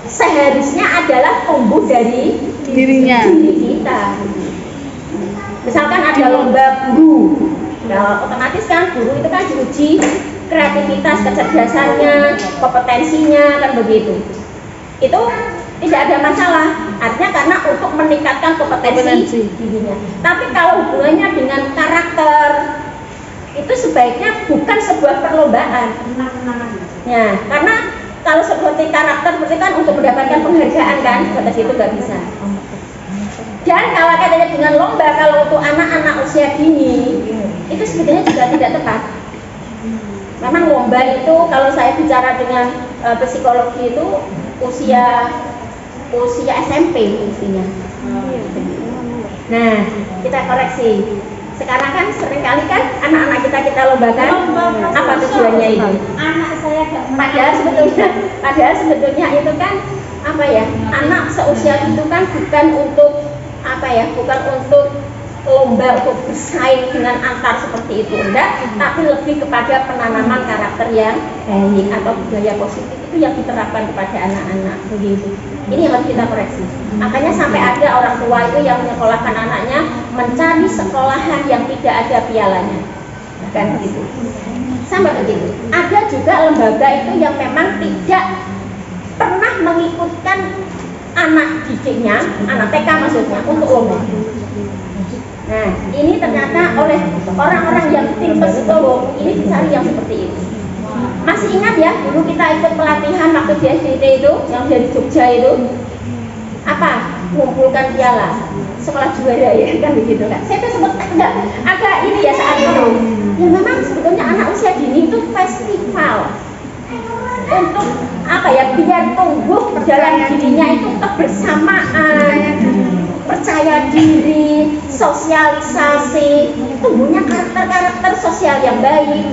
seharusnya adalah tumbuh dari diri kita. Misalkan ada lomba guru, nah, otomatis kan guru itu kan diuji kreativitas, kecerdasannya, kompetensinya, kan begitu. Itu tidak ada masalah, artinya karena untuk meningkatkan kompetensi dirinya. Tapi kalau hubungannya dengan karakter, itu sebaiknya bukan sebuah perlombaan. Ya, karena kalau seperti karakter berarti kan untuk mendapatkan penghargaan kan, pada situ nggak bisa. Dan kalau katanya dengan lomba, kalau untuk anak-anak usia dini itu sebetulnya juga tidak tepat. Memang lomba itu kalau saya bicara dengan psikologi itu usia SMP usianya. Nah, kita koreksi. Sekarang kan seringkali kan anak-anak kita lombakan apa tujuannya itu? Anak saya Padahal sebetulnya itu kan apa ya? Anak seusia itu kan bukan untuk apa ya? Bukan untuk lomba untuk bersaing dengan antar seperti itu, enggak, tapi lebih kepada penanaman karakter yang baik atau budaya positif itu yang diterapkan kepada anak-anak begitu. Ini yang harus kita koreksi. Makanya sampai ada orang tua itu yang menyekolahkan anaknya mencari sekolahan yang tidak ada pialanya, kan begitu. Sama begitu. Ada juga lembaga itu yang memang tidak pernah mengikutkan anak didiknya, anak TK maksudnya, untuk lomba. Nah, ini ternyata oleh orang-orang yang tim psikolog ini dicari yang seperti itu. Masih ingat ya, dulu kita ikut pelatihan waktu di SDT itu, yang dari Jogja itu, apa? Mengumpulkan piala, sekolah juara ya, kan begitu kan? Saya tuh sempat agak ini ya saat itu. Ya memang sebetulnya anak usia dini itu festival untuk apa ya? Biar tumbuh dalam dirinya itu kebersamaan, percaya diri, sosialisasi, tumbuhnya karakter sosial yang baik.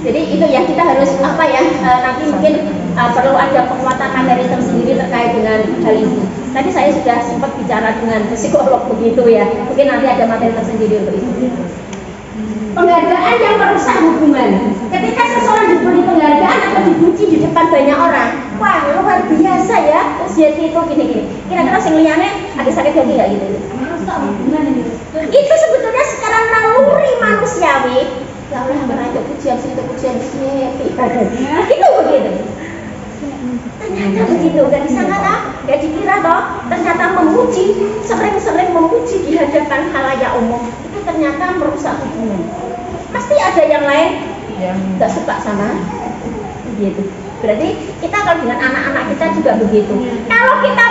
Jadi itu ya, kita harus apa ya, nanti mungkin perlu ada penguatan materi tersendiri terkait dengan hal ini. Tadi saya sudah sempat bicara dengan psikolog begitu ya, mungkin nanti ada materi tersendiri untuk itu. Penghargaan yang merusak hubungan. Ketika seseorang diberi penghargaan atau dipuji di depan banyak orang, wah luar biasa ya, usia itu gini-gini. Kira-kira sing liyane ada sakit hati nggak gitu? Merusak hubungan itu. Itu sebetulnya secara naluri manusiawi. Ya Allah, merajuk pujian sini, itu begitu. Ternyata begitu, nggak disangka lah, nggak dikira toh. Ternyata memuji, sering-sering memuji di hadapan khalayak umum itu ternyata merusak hubungan. Pasti ada yang lain nggak suka sama Begitu. Berarti kita kalau dengan anak-anak kita juga begitu. Kalau kita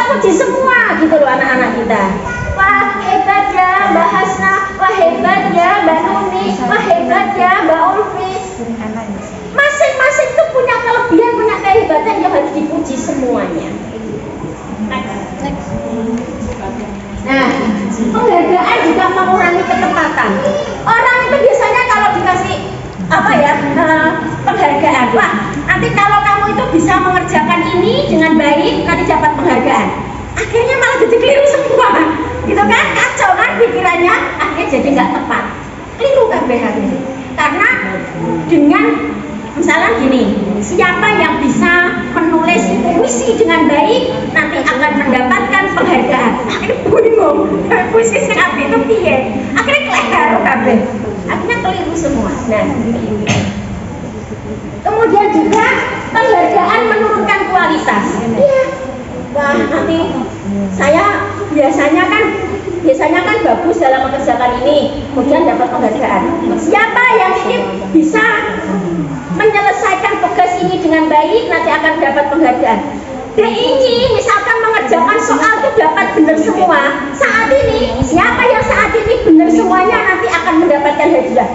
puji semua gitu loh anak-anak kita. Wah hebat ya Mbak Hasna, wah hebat ya Mbak Nuni, wah hebat ya Mbak Ulfis. Masing-masing itu punya kelebihan, punya kehebatan yang harus dipuji semuanya. Nah, penghargaan juga mengurangi ketepatan. Orang itu biasanya kalau dikasih penghargaan, wah nanti kalau kamu itu bisa mengerjakan ini dengan baik nanti dapat penghargaan. Akhirnya malah jadi keliru semua, gitu kan? Kacau kan pikirannya, akhirnya jadi nggak tepat. Keliru kan ini. Karena dengan misalnya gini, siapa yang bisa menulis puisi dengan baik nanti akan mendapatkan penghargaan. Akhirnya bingung, puisi sing apik itu piye? Akhirnya keliru kabeh. Akhirnya keliru semua. Nah, kemudian juga penghargaan menurunkan kualitas. Iya. Wah, nanti saya biasanya kan bagus dalam mengerjakan ini, kemudian dapat penghargaan. Siapa yang ini bisa menyelesaikan tugas ini dengan baik nanti akan dapat penghargaan. Dan ini misalkan mengerjakan soal itu dapat benar semua. Saat ini siapa yang saat ini benar semuanya nanti akan mendapatkan hadiah.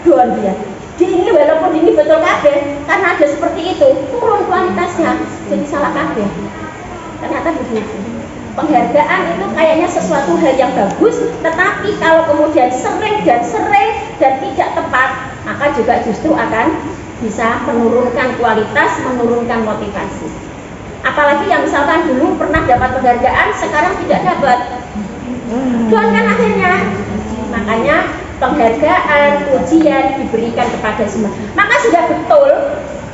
Don dia. Ini walaupun ini betul kabeh, karena ada seperti itu turun kualitasnya jadi salah kabeh. Ternyata begitu. Penghargaan itu kayaknya sesuatu hal yang bagus, tetapi kalau kemudian sering dan tidak tepat, maka juga justru akan bisa menurunkan kualitas, menurunkan motivasi. Apalagi yang misalkan dulu pernah dapat penghargaan, sekarang tidak dapat. Doan kan akhirnya. Makanya penghargaan, pujian diberikan kepada semua. Maka sudah betul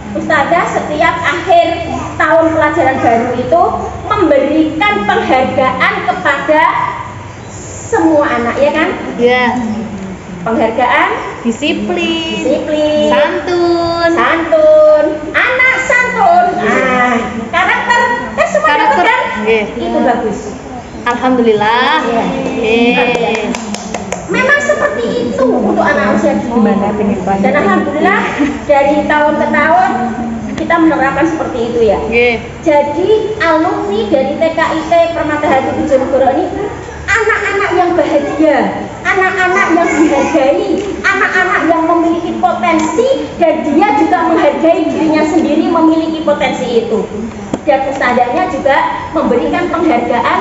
Ustazah setiap akhir tahun pelajaran baru itu memberikan penghargaan kepada semua anak, ya kan? Iya. Penghargaan Disiplin. santun, anak santun. Nah, karakter kan semua dapat kan? Itu bagus. Alhamdulillah. Memang seperti itu untuk anak usia dini. Dan alhamdulillah dari tahun ke tahun kita menerapkan seperti itu ya. Jadi alumni dari TKIT Permata Hati Bojonegoro ini anak-anak yang bahagia, anak-anak yang dihargai, anak-anak yang memiliki potensi dan dia juga menghargai dirinya sendiri memiliki potensi itu. Dan ustazahnya juga memberikan penghargaan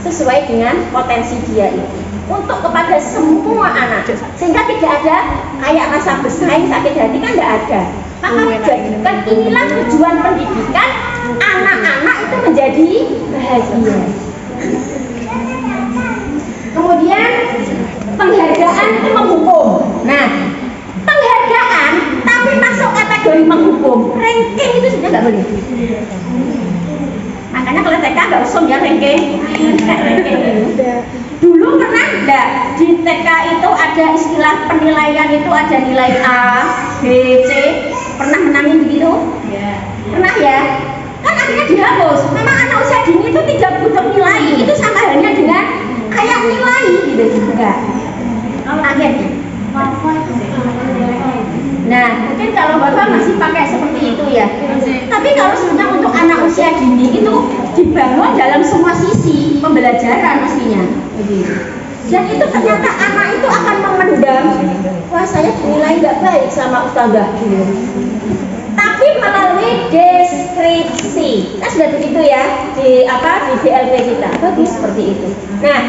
sesuai dengan potensi dia itu. Untuk kepada semua anak, sehingga tidak ada kayak rasa bersaing, sakit hati kan tidak ada. Maka jadikan inilah tujuan pendidikan, anak-anak itu menjadi bahagia. Kemudian penghargaan itu menghukum. Nah, penghargaan tapi masuk kategori menghukum, ranking itu sudah nggak boleh. Makanya kalau TK nggak usum ya ranking. Dulu pernah enggak di TK itu ada istilah penilaian itu ada nilai A, B, C, pernah menangin begitu? Pernah ya? Kan akhirnya dihapus. Memang anak usia dini itu tidak butuh nilai, itu sama halnya dengan kayak nilai gitu juga. Akhirnya. Nah, mungkin kalau Bapak masih pakai seperti itu ya. Tapi kalau sudah untuk anak usia dini itu dibangun dalam semua sisi pembelajaran mestinya. Dan itu ternyata anak itu akan memendam, wah saya dinilai nggak baik sama ustazah. Tapi melalui deskripsi, kan sudah begitu ya di BLP kita, bagus seperti itu. Nah,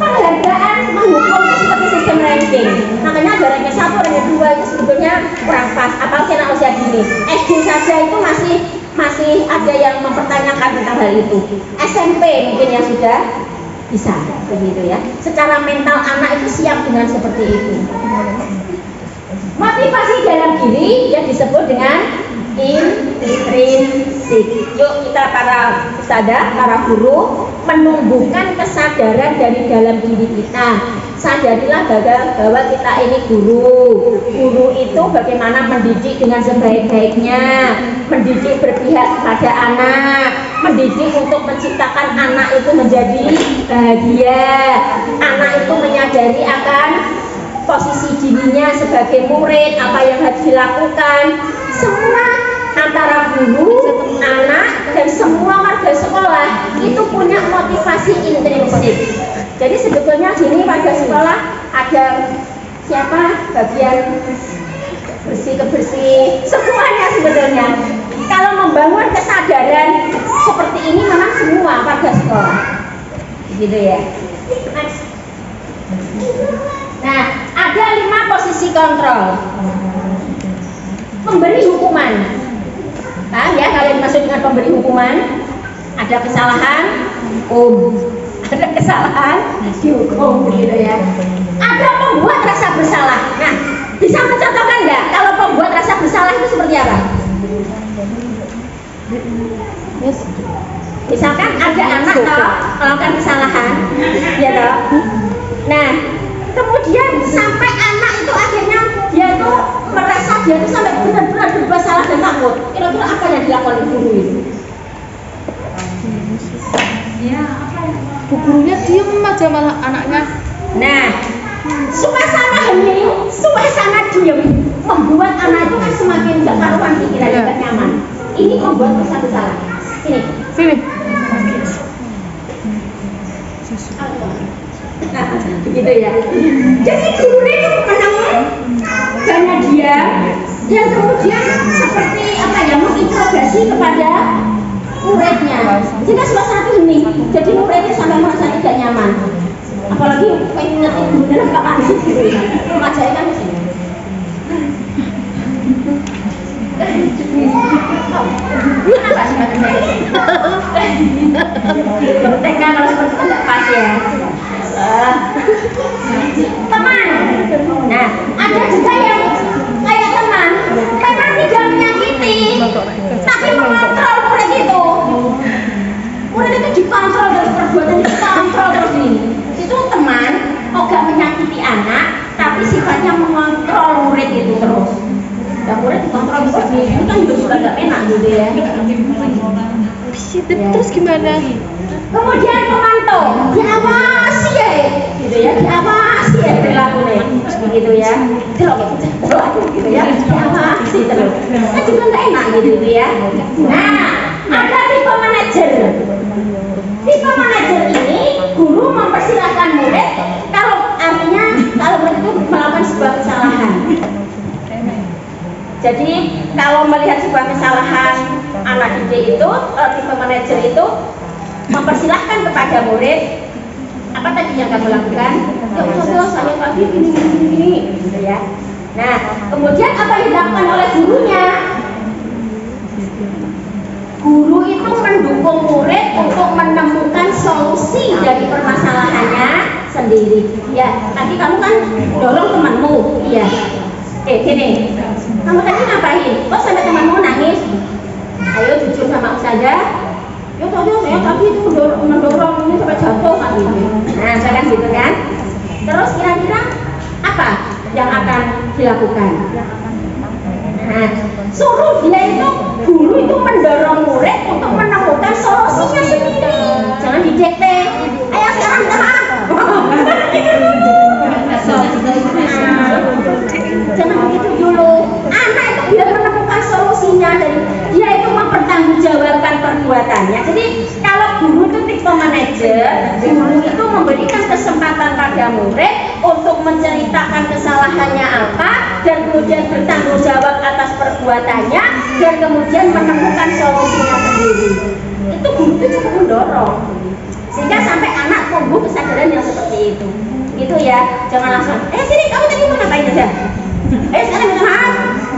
penghargaan menghukum itu seperti sistem ranking. Makanya ada ranking 1, ranking 2 itu sebetulnya kurang pas. Apalagi anak usia dini. SD saja itu masih ada yang mempertanyakan tentang hal itu. SMP mungkin yang sudah bisa begitu ya. Secara mental anak itu siap dengan seperti itu. Motivasi dalam diri yang disebut dengan intrinsik. Yuk kita para ustazah, para guru menumbuhkan kesadaran dari dalam diri kita. Sadarilah bahwa kita ini guru. Guru itu bagaimana mendidik dengan sebaik-baiknya, mendidik berpihak kepada anak, mendidik untuk menciptakan anak itu menjadi bahagia, anak itu menyadari akan posisi dirinya sebagai murid, apa yang harus dilakukan, semua antara guru, anak, dan semua warga sekolah itu punya motivasi intrinsik. Jadi sebetulnya gini, warga sekolah ada siapa bagian bersih-bersih, semuanya sebetulnya. Kalau membangun kesadaran seperti ini memang semua warga sekolah, gitu ya. Next. Nah, ada 5 posisi kontrol. Pemberi hukuman. Paham ya kalau dimaksud dengan pemberi hukuman? Ada kesalahan, ada kesalahan, dihukum, gitu ya. Ada pembuat rasa bersalah. Nah, bisa mencontohkan nggak kalau pembuat rasa bersalah itu seperti apa? Misalkan ada anak toh melakukan kesalahan, ya toh. Nah, kemudian sampai anak itu akhirnya dia itu merasa dia itu sampai benar-benar berbuat salah dan takut. Kira-kira apa yang dilakukan guru itu? Ya, apa ya? Bu gurunya diem aja malah anaknya. Nah, suasana hening, suasana diem membuat anak itu kan semakin gak karuan pikirannya, gak nyaman. Ini membuat rasa bersalah. Ini. Sini. Nah, begitu ya. Jadi gurunya itu menang karena dia dan kemudian seperti apa ya, menginterogasi kepada muridnya. Jika suasana itu hening, jadi muridnya sampai merasa tidak nyaman. Apalagi pengen ngerti gurunya nggak panik gitu ya. Remaja kan di sini. Kenapa sih TK kalau seperti itu nggak pas ya. Teman. Nah, ada juga yang kayak teman, memang tidak menyakiti, tapi mengontrol murid itu. Murid itu dikontrol terus, perbuatan dikontrol terus ini. Itu teman, gak menyakiti anak, tapi sifatnya mengontrol murid itu terus. Dan murid dikontrol seperti itu kan juga gak enak gitu ya. Terus gimana? Kemudian memantau, diawasi ya, gitu ya, diawasi ya perilakunya, gitu ya, gitu ya, diawasi terus. Kan juga nggak enak gitu ya. Nah, ada tipe manajer. Tipe manajer ini guru mempersilahkan murid kalau artinya kalau murid itu melakukan sebuah kesalahan. Jadi kalau melihat sebuah kesalahan anak didik itu, tipe manajer itu mempersilahkan kepada murid apa tadi yang kamu lakukan? Ya coba saya tadi ini, gitu ya. Nah, kemudian apa yang dilakukan oleh gurunya? Guru itu mendukung murid untuk menemukan solusi dari permasalahannya sendiri. Ya, tadi kamu kan dorong temanmu, iya. Gini, kamu tadi ngapain? Kok sampai temanmu nangis? Ayo jujur sama ustazah. Ya tadi saya tadi itu mendorong ini sampai jatuh kan gitu. Nah, kan gitu kan. Terus kira-kira apa yang akan dilakukan? Nah, suruh dia itu, guru itu mendorong murid untuk menemukan solusinya sendiri. Jangan didikte. Ayo sekarang minta maaf. Jangan begitu dulu. Anak itu biar menemukan solusinya dan dia itu mempertanggungjawabkan perbuatannya. Jadi kalau guru itu tipe manajer, guru itu memberikan kesempatan pada murid untuk menceritakan kesalahannya apa dan kemudian bertanggung jawab atas perbuatannya dan kemudian menemukan solusinya sendiri. Itu guru itu cukup mendorong sehingga sampai anak tumbuh kesadaran yang seperti itu. Gitu ya, jangan langsung. Sini kamu tadi mau ngapain aja? Sekarang minta maaf.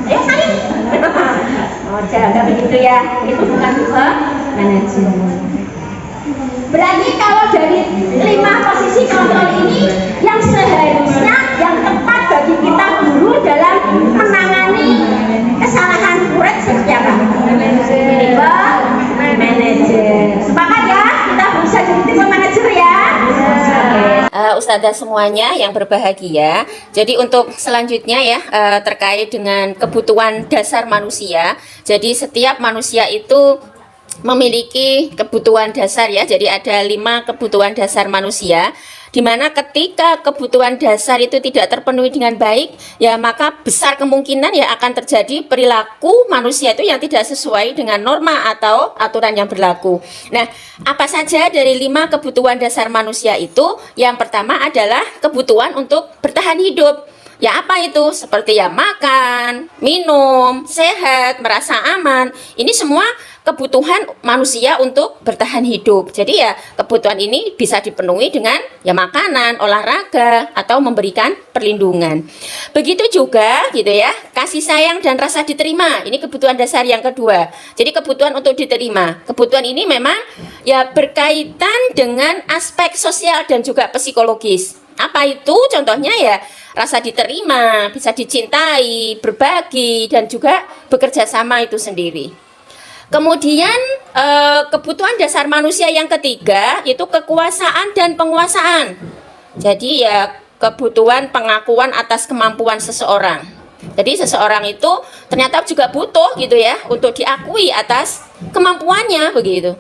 Ayo saling. Oh, jangan begitu ya. Itu bukan tipe manajer. Berarti kalau dari 5 posisi kontrol ini yang seharusnya yang tepat bagi kita guru dalam menangani kesalahan murid seperti apa? Tipe manajer. Sepakat ya? Kita bisa jadi tipe manajer ya. Ustazah semuanya yang berbahagia. Jadi untuk selanjutnya ya terkait dengan kebutuhan dasar manusia. Jadi setiap manusia itu memiliki kebutuhan dasar ya. Jadi ada 5 kebutuhan dasar manusia. Dimana ketika kebutuhan dasar itu tidak terpenuhi dengan baik, ya maka besar kemungkinan ya akan terjadi perilaku manusia itu yang tidak sesuai dengan norma atau aturan yang berlaku. Nah, apa saja dari 5 kebutuhan dasar manusia itu? Yang pertama adalah kebutuhan untuk bertahan hidup. Ya apa itu? Seperti ya makan, minum, sehat, merasa aman. Ini semua kebutuhan manusia untuk bertahan hidup. Jadi ya kebutuhan ini bisa dipenuhi dengan ya makanan, olahraga, atau memberikan perlindungan. Begitu juga gitu ya, kasih sayang dan rasa diterima. Ini kebutuhan dasar yang kedua. Jadi kebutuhan untuk diterima. Kebutuhan ini memang ya berkaitan dengan aspek sosial dan juga psikologis. Apa itu? Contohnya ya rasa diterima, bisa dicintai, berbagi, dan juga bekerja sama itu sendiri. Kemudian kebutuhan dasar manusia yang ketiga itu kekuasaan dan penguasaan. Jadi ya kebutuhan pengakuan atas kemampuan seseorang. Jadi seseorang itu ternyata juga butuh gitu ya untuk diakui atas kemampuannya begitu.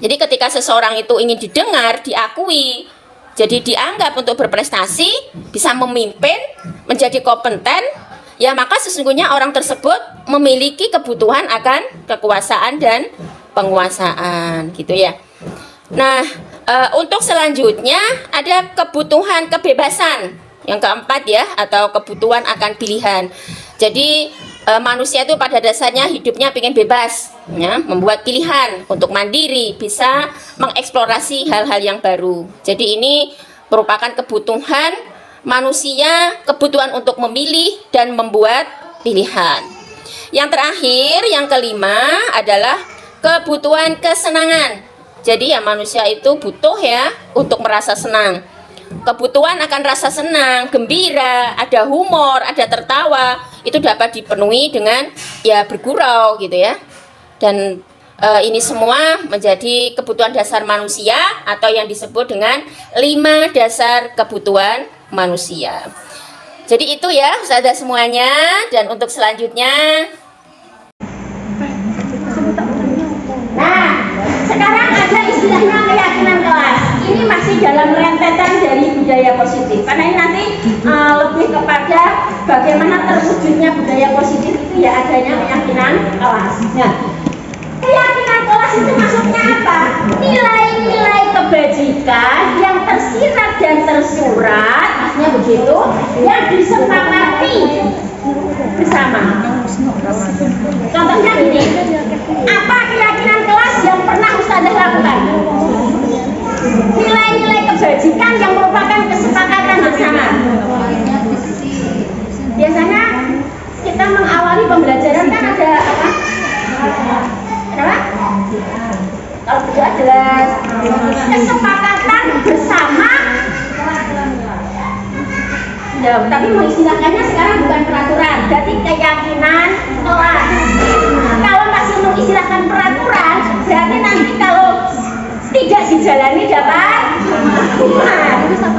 Jadi ketika seseorang itu ingin didengar, diakui, jadi dianggap untuk berprestasi, bisa memimpin, menjadi kompeten, ya maka sesungguhnya orang tersebut memiliki kebutuhan akan kekuasaan dan penguasaan gitu ya. Nah, untuk selanjutnya ada kebutuhan kebebasan yang keempat ya, atau kebutuhan akan pilihan. Jadi manusia itu pada dasarnya hidupnya pengen bebas ya, membuat pilihan untuk mandiri, bisa mengeksplorasi hal-hal yang baru. Jadi ini merupakan kebutuhan manusia, kebutuhan untuk memilih dan membuat pilihan. Yang terakhir, yang kelima adalah kebutuhan kesenangan. Jadi ya manusia itu butuh ya untuk merasa senang. Kebutuhan akan rasa senang, gembira, ada humor, ada tertawa, itu dapat dipenuhi dengan ya bergurau gitu ya. Dan ini semua menjadi kebutuhan dasar manusia atau yang disebut dengan 5 dasar kebutuhan manusia. Jadi itu ya Ustazah semuanya. Dan untuk selanjutnya, Nah, sekarang ada istilahnya keyakinan kelas. Ini masih dalam rentetan dari budaya positif. Karena ini nanti lebih kepada bagaimana terwujudnya budaya positif itu ya adanya keyakinan kelas. Nah, keyakinan kelas itu maksudnya apa? Nilai-nilai kebajikan yang tersirat dan tersurat, maksudnya begitu, yang disepakati bersama. Contohnya gini, apa keyakinan kelas yang pernah Ustazah lakukan? Nilai-nilai kebajikan yang merupakan kesepakatan bersama. Biasanya kita mengawali pembelajaran kan ada apa? Kenapa? Kalau berdua jelas kesepakatan bersama. Ya, tapi mengistilahkannya sekarang bukan peraturan, jadi keyakinan kelas. Kalau masih mengistilahkan peraturan, berarti nanti kalau tidak dijalani dapat hukuman.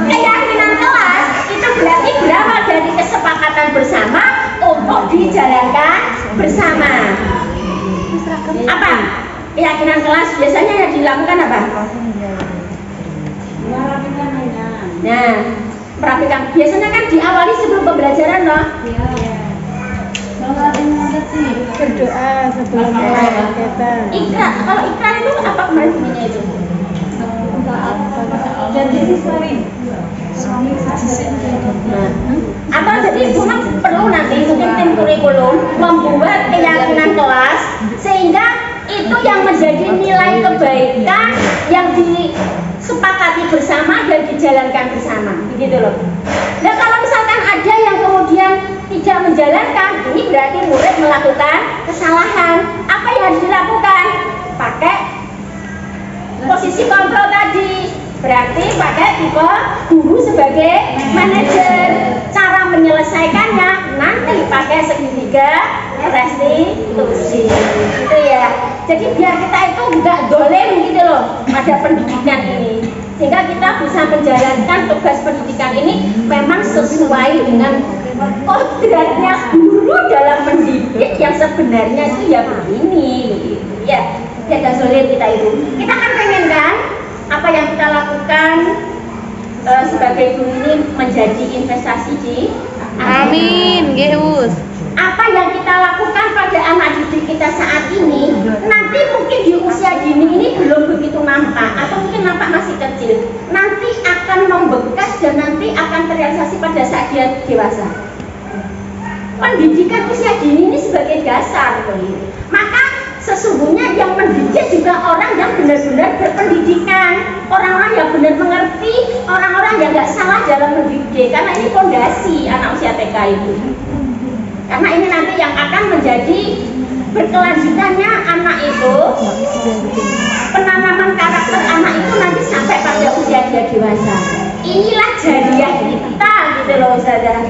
Keyakinan kelas itu berarti berawal dari kesepakatan bersama untuk dijalankan bersama. Apa? Keyakinan kelas biasanya yang dilakukan apa? Nah, merapikan. Biasanya kan diawali sebelum pembelajaran loh. Berdoa sebelum kita. Ikrar. Kalau ikrar itu apa kemarin bunyinya itu? Jadi atau jadi memang perlu nanti mungkin tim kurikulum membuat keyakinan kelas sehingga itu yang menjadi nilai kebaikan yang disepakati bersama dan dijalankan bersama, begitu loh. Nah kalau misalkan ada yang kemudian tidak menjalankan, ini berarti murid melakukan kesalahan. Apa yang harus dilakukan? Pakai posisi kontrol tadi, berarti pakai tipe guru sebagai manajer. Cara menyelesaikannya nanti pakai segitiga restitusi, gitu ya. Jadi biar kita itu nggak dolem gitu loh pada pendidikan ini, sehingga kita bisa menjalankan tugas pendidikan ini memang sesuai dengan kodratnya guru dalam mendidik yang sebenarnya itu ya begini, gitu ya. Tidak dolem kita itu. Kita kan pengen kan apa yang kita lakukan sebagai guru ini menjadi investasi di Amin, nggih Us. apa yang kita lakukan pada anak didik kita saat ini nanti mungkin di usia dini ini belum begitu nampak atau mungkin nampak masih kecil, nanti akan membekas dan nanti akan terrealisasi pada saat dia dewasa. Pendidikan usia dini ini sebagai dasar, maka sesungguhnya yang mendidik juga orang yang benar-benar berpendidikan, orang-orang yang benar mengerti, orang-orang yang nggak salah dalam mendidik, karena ini fondasi anak usia TK itu. Karena ini nanti yang akan menjadi berkelanjutannya anak itu, penanaman karakter anak itu nanti sampai pada usia dia dewasa. Inilah jariah kita gitu loh Ustazah.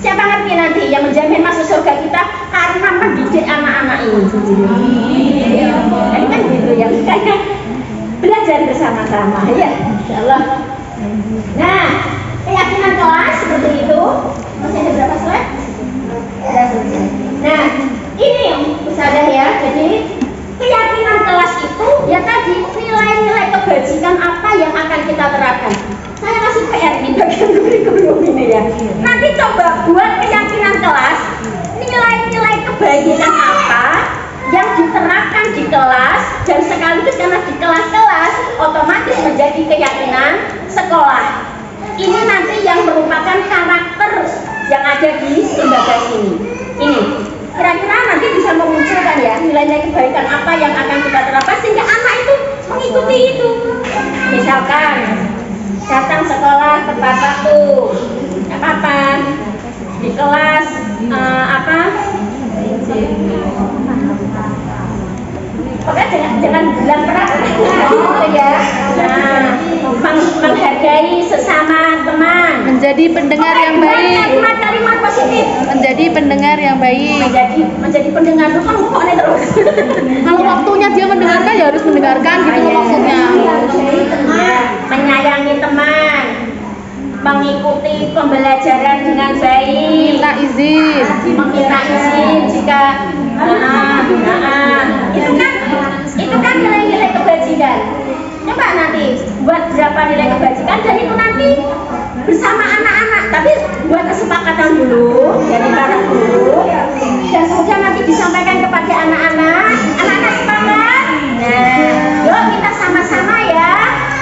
Siapa ngerti nanti yang menjamin masuk surga kita karena mendidik anak-anak ini. Ini kan gitu ya, makanya belajar bersama-sama ya, insyaallah. Nah, keyakinan kelas seperti itu. Masih ada berapa slide? Nah, ini Ustazah ya. Jadi keyakinan kelas itu ya tadi nilai-nilai kebajikan apa yang akan kita terapkan. Saya kasih PR di bagian kurikulum ini ya. Nanti coba buat keyakinan kelas, nilai-nilai kebaikan apa yang diterapkan di kelas dan sekaligus karena di kelas-kelas otomatis menjadi keyakinan sekolah. Ini nanti yang merupakan karakter yang ada di lembaga sini. Ini kira-kira nanti bisa memunculkan ya nilai-nilai kebaikan apa yang akan kita terapkan sehingga anak itu mengikuti itu. Misalkan datang sekolah tepat waktu, nggak apa-apa. Di kelas pokoknya jangan bilang gitu ya. Nah, menghargai sesama teman, Menjadi pendengar yang baik. kalimat-kalimat positif, Menjadi pendengar yang baik. menjadi pendengar itu kan ngomongnya terus. Kalau waktunya dia mendengarkan ya harus mendengarkan gitu loh maksudnya. Menyayangi teman, mengikuti pembelajaran dengan baik, Minta izin. meminta izin jika itu kan nilai-nilai kebajikan. Coba nanti buat berapa nilai kebajikan dan itu nanti bersama anak-anak, tapi buat kesepakatan dulu dari para guru dan kemudian nanti disampaikan kepada anak-anak sepakat. Nah, yuk kita sama-sama ya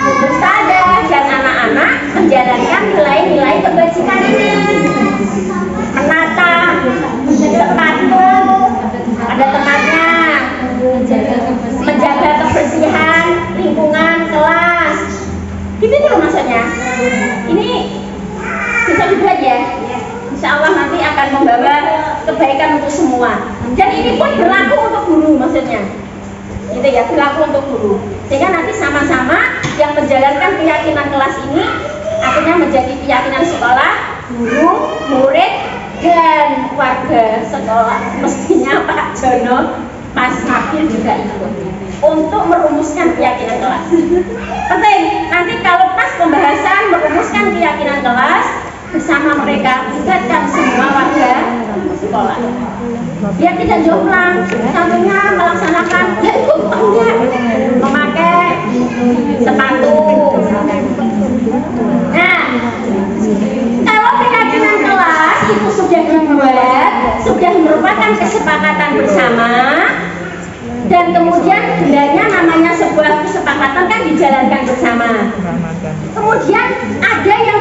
Ustazah dan anak-anak menjalankan nilai-nilai kebajikan ini, menata tempatmu pada tempatnya, menjaga kebersihan lingkungan kelas, gitu loh maksudnya. Ini bisa dibuat ya, insya Allah nanti akan membawa kebaikan untuk semua dan ini pun berlaku untuk guru maksudnya, gitu ya, berlaku untuk guru sehingga nanti sama-sama yang menjalankan keyakinan kelas ini akhirnya menjadi keyakinan sekolah, guru, murid dan warga sekolah. Mestinya Pak Jono, Mas Nabil juga ikut untuk merumuskan keyakinan kelas. Penting, nanti kalau pas pembahasan merumuskan keyakinan kelas bersama mereka, libatkan semua warga sekolah. Biar tidak jomplang, satunya melaksanakan memakai sepatu. Nah, kalau keyakinan kelas itu sudah dibuat, sudah merupakan kesepakatan bersama, dan kemudian hendaknya namanya sebuah kesepakatan kan dijalankan bersama. Kemudian ada yang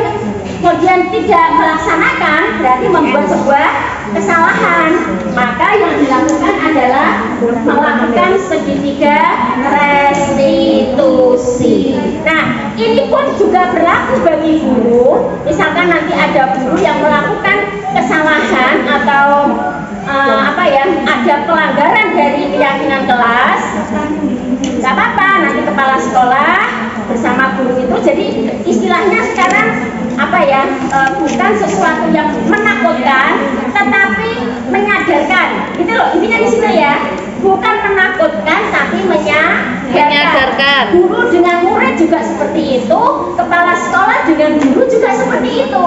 kemudian tidak melaksanakan, berarti membuat sebuah kesalahan. Maka yang dilakukan adalah melakukan segitiga restitusi. Nah, ini pun juga berlaku bagi guru. Misalkan nanti ada guru yang melakukan kesalahan atau ada pelanggaran dari keyakinan kelas, nggak apa-apa, nanti kepala sekolah bersama guru itu, jadi istilahnya sekarang bukan sesuatu yang menakutkan, tetapi menyadarkan, gitu loh, intinya di sini ya, bukan menakutkan, tapi menyadarkan. Guru dengan murid juga seperti itu, kepala sekolah dengan guru juga seperti itu.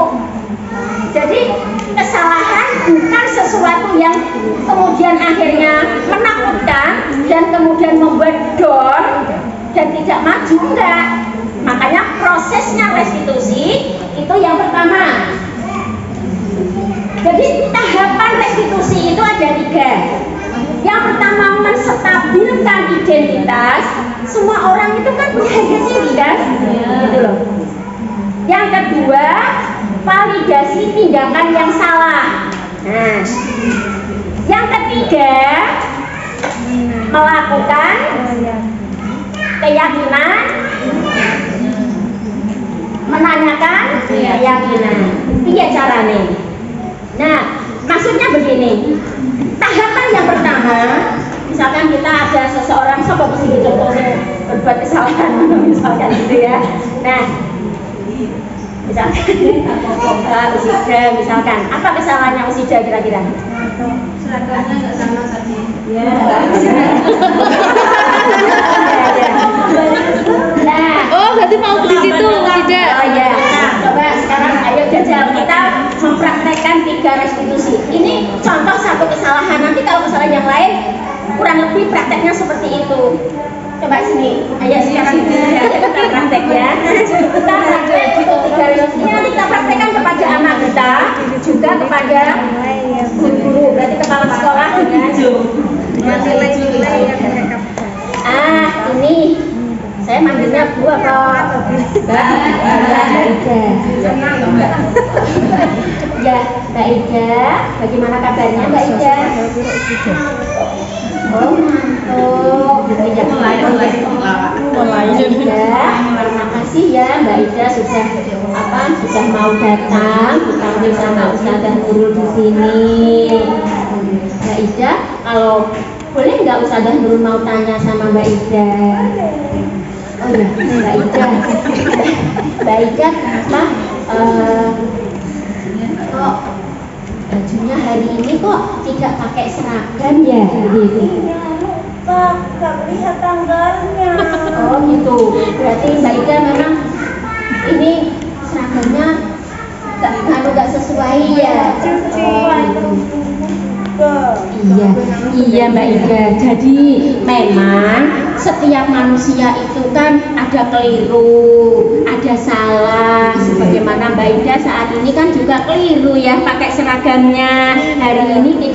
Jadi kesalahan bukan sesuatu yang kemudian akhirnya menakutkan dan kemudian membuat down dan tidak maju, enggak. Makanya prosesnya restitusi itu yang validasi tindakan yang salah. Nah, yang ketiga, melakukan keyakinan, menanyakan keyakinan. Iya caranya. Nah, maksudnya begini, tahapan yang pertama, misalkan kita ada seseorang sopo mesti contohnya berbuat kesalahan, misalkan gitu ya. Nah, misalkan Usida, misalkan apa kesalahannya Usida kira-kira? Seragamnya nggak sama tadi. Ya. Nah, Oh, berarti mau beli situ, tidak? oh ya. Coba sekarang ayo jajal kita mempraktekkan 3 restitusi. Ini contoh satu kesalahan. Nanti kalau kesalahan yang lain kurang lebih prakteknya seperti itu. Coba sini, ayo sekarang kita praktek ya. Kita praktek itu 3 restitusi. Nanti kita praktekkan kepada anak kita, juga kepada guru-guru, berarti kepala sekolah dengan nilai-nilai yang mereka. Ini saya manggilnya Bu atau Mbak Ida. Ya, Mbak Ida, bagaimana kabarnya Mbak Ida? Oh, mantap. Mbak Ida, terima kasih ya Mbak Ida sudah mau datang dipanggil sama Ustazah Nurul di sini. Mbak Ida, kalau boleh nggak Ustazah Nurul mau tanya sama Mbak Ida? Oh ya, Mbak Ida. Mbak Ida, kok bajunya hari ini kok tidak pakai seragam ya? Gitu. Pak, nggak lihat tanggalnya. Oh gitu. Berarti Mbak Ida memang ini seragamnya nggak sesuai ya? Iya Mbak Ida. Jadi memang setiap manusia itu kan ada keliru, ada salah. Sebagaimana Mbak Ida saat ini kan juga keliru ya pakai seragamnya. Hari ini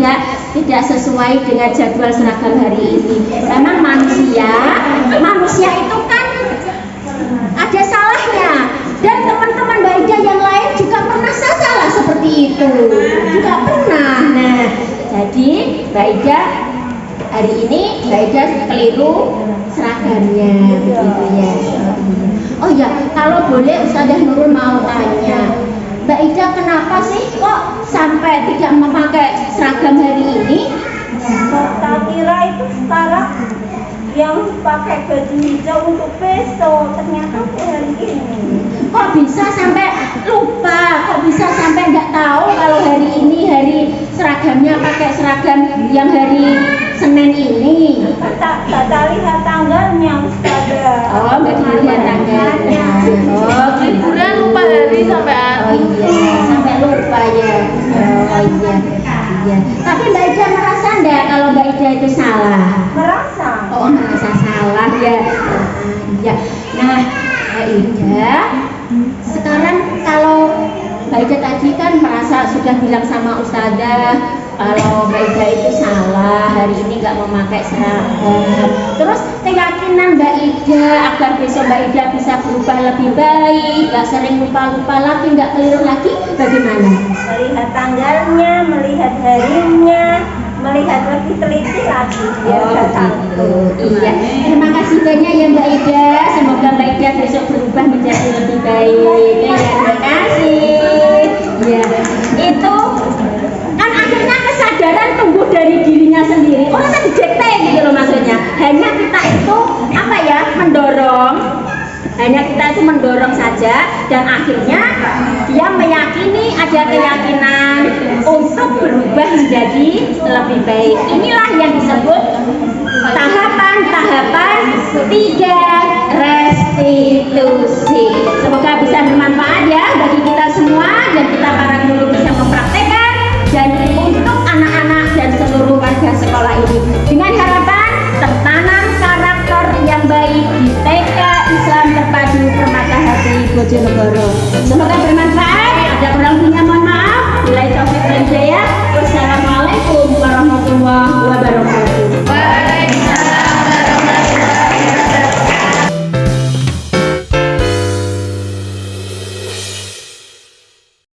tidak sesuai dengan jadwal seragam hari ini. Memang manusia itu kan ada salahnya. Dan teman-teman Mbak Ida yang lain juga pernah salah seperti itu. Juga pernah. Nah, jadi Mbak Ida hari ini Mbak Ida keliru seragamnya, begitu ya. Oh ya, kalau boleh Ustazah Nurul mau tanya, Mbak Ida kenapa sih kok sampai tidak memakai seragam hari ini? Tak kira itu sekarang yang pakai baju hijau untuk besok, ternyata hari ini. Kok bisa sampai lupa? Kok bisa sampai nggak tahu kalau hari ini hari seragamnya pakai seragam yang hari Senin ini? Tak lihat tanggalnya Ustazah. Oh, nggak dilihat tanggalnya. Oh, Liburan lupa hari sampai oh iya, sampai lupa ya. Oh iya, iya. Tapi Mbak Ida merasa enggak kalau Mbak Ida itu salah? Merasa. Oh, merasa salah ya. Iya. Nah, Mbak Ida, sekarang kalau Mbak Ida tadi kan merasa sudah bilang sama Ustazah kalau Mbak Ida itu salah, hari ini nggak memakai seragam. Terus keyakinan Mbak Ida agar besok Mbak Ida bisa berubah lebih baik, nggak sering lupa-lupa lagi, nggak keliru lagi, bagaimana? Melihat tanggalnya, melihat harinya, melihat lebih teliti lagi. Oh gitu, iya. Terima kasih banyak ya Mbak Ida. Semoga Mbak Ida besok berubah menjadi lebih baik. Ya, terima kasih. Ya, itu kan akhirnya kesadaran tumbuh dari dirinya sendiri. Oh, saya dijekte gitu loh maksudnya. Hanya kita itu apa ya, mendorong. Hanya kita itu mendorong saja dan akhirnya dia meyakini, ada keyakinan untuk berubah menjadi lebih baik. Inilah yang disebut tahapan-tahapan 3 restitusi.